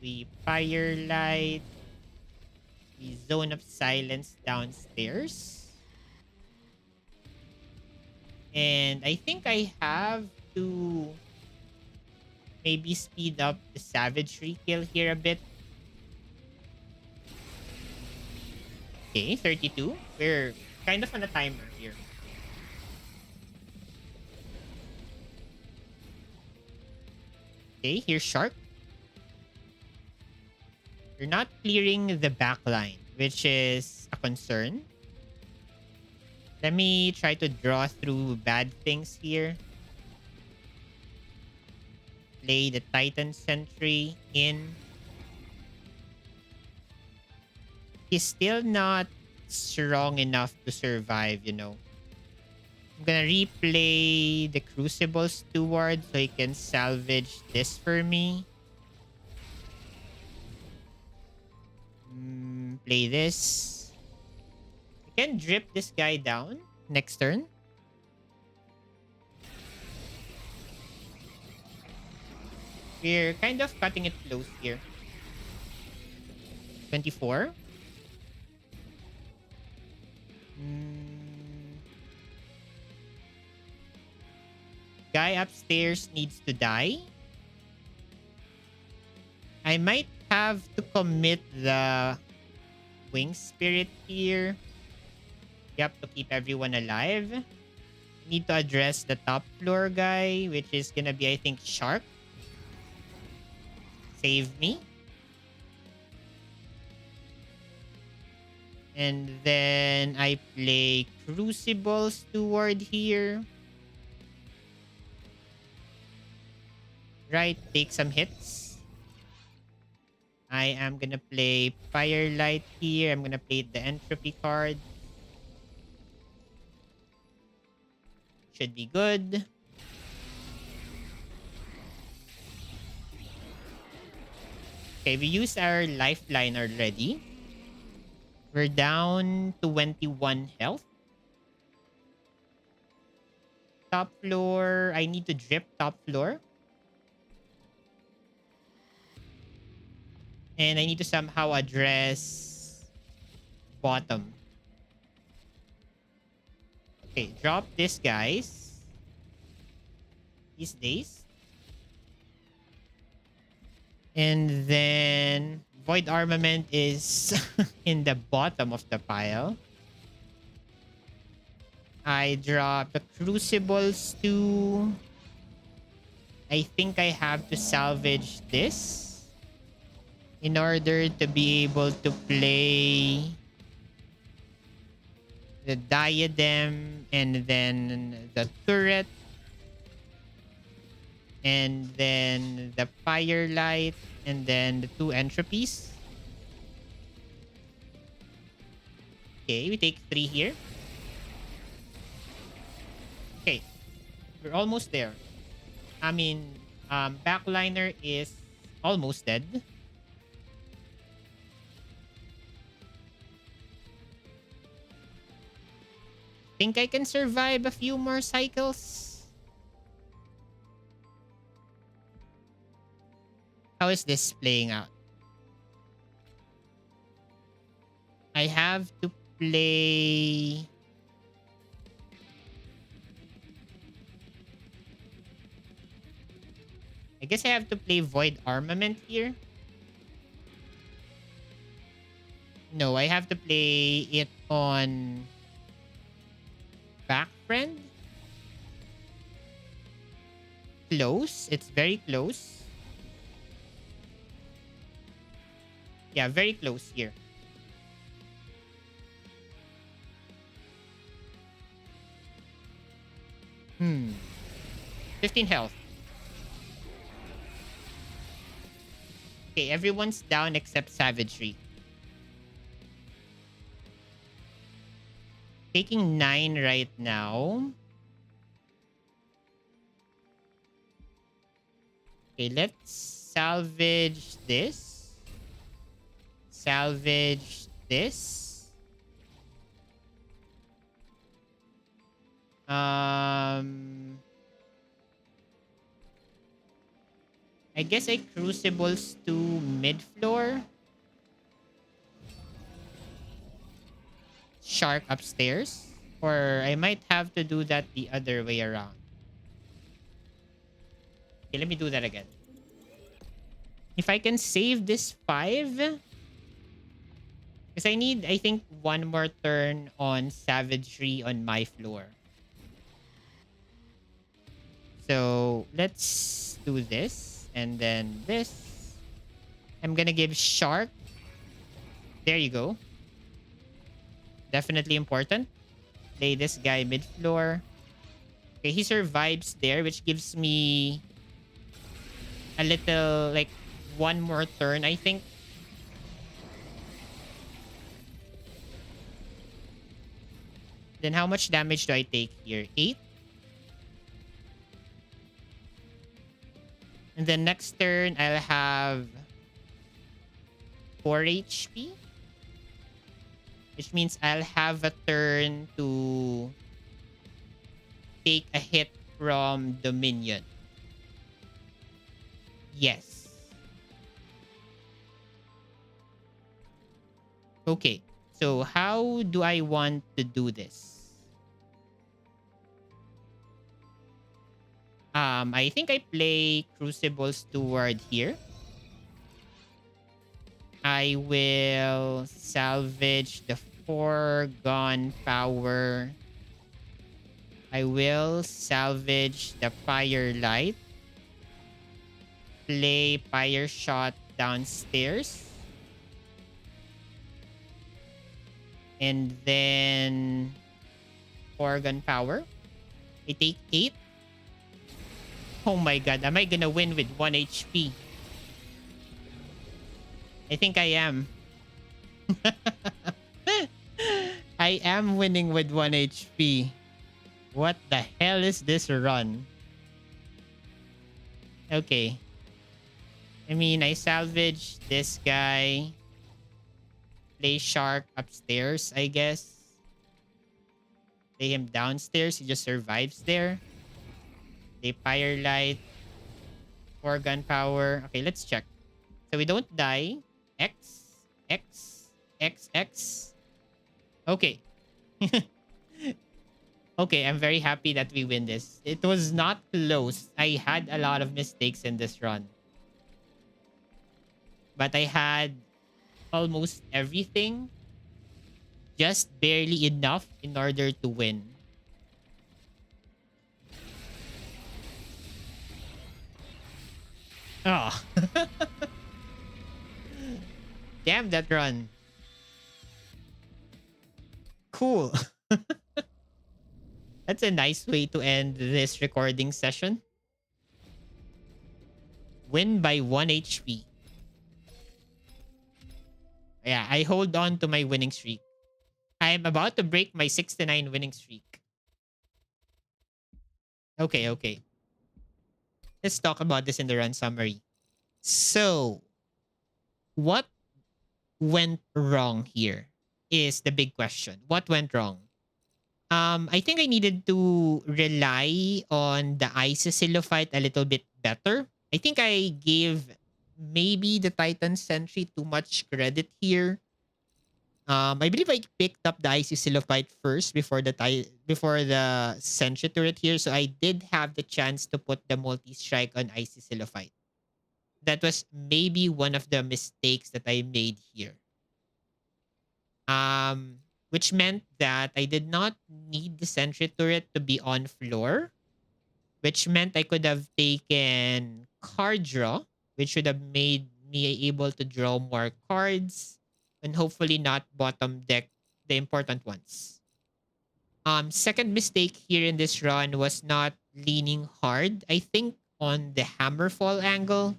We Firelight. We Zone of Silence downstairs. And I think I have to maybe speed up the savagery kill here a bit. Okay, 32. We're kind of on a timer here. Okay, here's Shark. You're not clearing the backline, which is a concern. Let me try to draw through bad things here. Play the Titan Sentry in. he's still not strong enough to survive, you know. I'm gonna replay the Crucible Steward so he can salvage this for me. Play this. I can drip this guy down next turn. We're kind of cutting it close here. 24. Guy upstairs needs to die. I might have to commit the Wyngh Spirit here. Yep, to keep everyone alive. Need to address the top floor guy, which is gonna be, I think, Shark. Save me. And then I play Crucible Steward here. Right, take some hits. I am gonna play Firelight here. I'm gonna play the Entropy card. Should be good. Okay, we used our lifeline already. We're down to 21 health. Top floor. I need to drip top floor. And I need to somehow address bottom. Okay, drop this, guys. These days. And then Void Armament is in the bottom of the pile. I drop the Crucibles too. I think I have to salvage this in order to be able to play the Diadem and then the Turret and then the Firelight and then the 2 Entropies. Okay, we take 3 here. Okay, we're almost there. I mean, Backliner is almost dead. Think I can survive a few more cycles? How is this playing out? I have to play... I guess I have to play Void Armament here. No, I have to play it on Backfriend. Close. It's very close. Yeah, very close here. Hmm. 15 health. Okay, everyone's down except Savagery. Taking 9 right now. Okay, let's salvage this. Salvage this. I guess I Crucibles to mid-floor. Shark upstairs. Or I might have to do that the other way around. Okay, let me do that again. If I can save this 5. Because I need, I think, 1 more turn on Savagery on my floor. So, let's do this. And then this. I'm gonna give Shark. There you go. Definitely important. Play this guy mid-floor. Okay, he survives there, which gives me a little, like, 1 more turn, I think. Then how much damage do I take here? 8. And then next turn, I'll have 4 HP. Which means I'll have a turn to take a hit from the minion. Yes. Okay. So how do I want to do this? I think I play Crucible Steward here. I will salvage the 4 gun power. I will salvage the Pyre light. Play Pyre shot downstairs. And then 4 gun power. I take 8. Oh my god, am I gonna win with 1 HP? I think I am. I am winning with 1 HP. What the hell is this run? Okay. I mean, I salvaged this guy. Play Shark upstairs, I guess. Play him downstairs. He just survives there. Play Firelight. 4 gun power. Okay, let's check. So we don't die. X. X. X. X. Okay. Okay, I'm very happy that we win this. It was not close. I had a lot of mistakes in this run. But I had almost everything. Just barely enough in order to win. Oh. Damn that run. Cool. That's a nice way to end this recording session. Win by 1 HP. Yeah, I hold on to my winning streak. I am about to break my 69 winning streak. Okay, okay. Let's talk about this in the run summary. So, what went wrong here is the big question. What went wrong? I think I needed to rely on the ICY a little bit better. I think I gave maybe the Titan Sentry too much credit here. I believe I picked up the ICY first before the Sentry turret here, so I did have the chance to put the multi strike on ICY. That was maybe one of the mistakes that I made here. Which meant that I did not need the sentry turret to be on floor, which meant I could have taken card draw, which would have made me able to draw more cards and hopefully not bottom deck the important ones. Second mistake here in this run was not leaning hard, I think, on the hammerfall angle.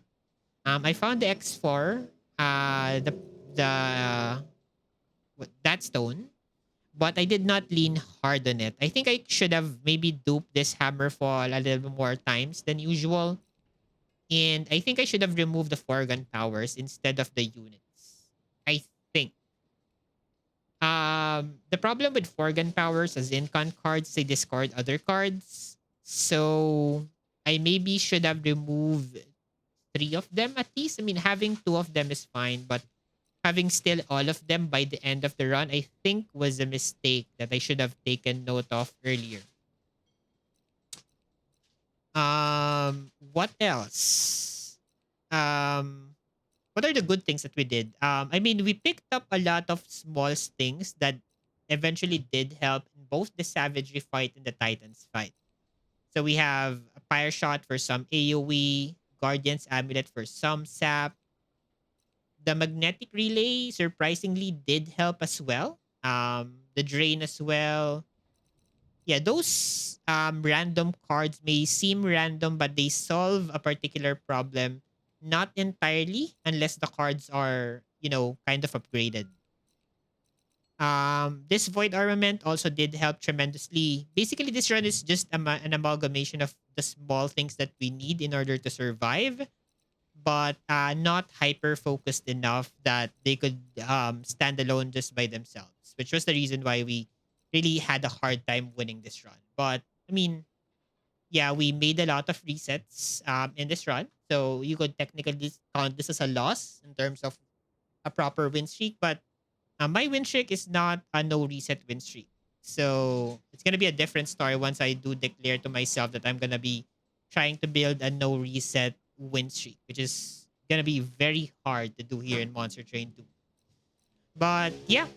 I found the X4, the that stone, but I did not lean hard on it. I think I should have maybe duped this hammerfall a little bit more times than usual. And I think I should have removed the 4 gun powers instead of the units. I think. The problem with 4 gun powers as incon cards is they discard other cards. So I maybe should have removed 3 of them at least. I mean, having 2 of them is fine, but having still all of them by the end of the run, I think was a mistake that I should have taken note of earlier. What else? What are the good things that we did? I mean, we picked up a lot of small things that eventually did help in both the Savagery fight and the Titans fight. So we have a Fire Shot for some AoE, Guardian's Amulet for some sap. The Magnetic Relay surprisingly did help as well. The Drain as well. Yeah, those random cards may seem random, but they solve a particular problem. Not entirely, unless the cards are, kind of upgraded. This void armament also did help tremendously. Basically, this run is just an amalgamation of the small things that we need in order to survive, but not hyper focused enough that they could stand alone just by themselves, which was the reason why we really had a hard time winning this run. But I mean, yeah, we made a lot of resets in this run, so you could technically count this as a loss in terms of a proper win streak. But my win streak is not a no reset win streak. So it's gonna be a different story once I do declare to myself that I'm gonna be trying to build a no reset win streak, which is gonna be very hard to do here in Monster Train 2. But yeah,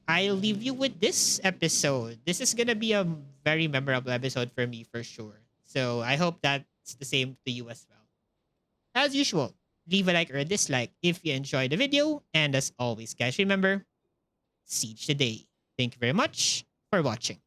I'll leave you with this episode. This is gonna be a very memorable episode for me for sure. So I hope that's the same to you as well. As usual, leave a like or a dislike if you enjoyed the video. And as always, guys, remember, siege the day. Thank you very much for watching.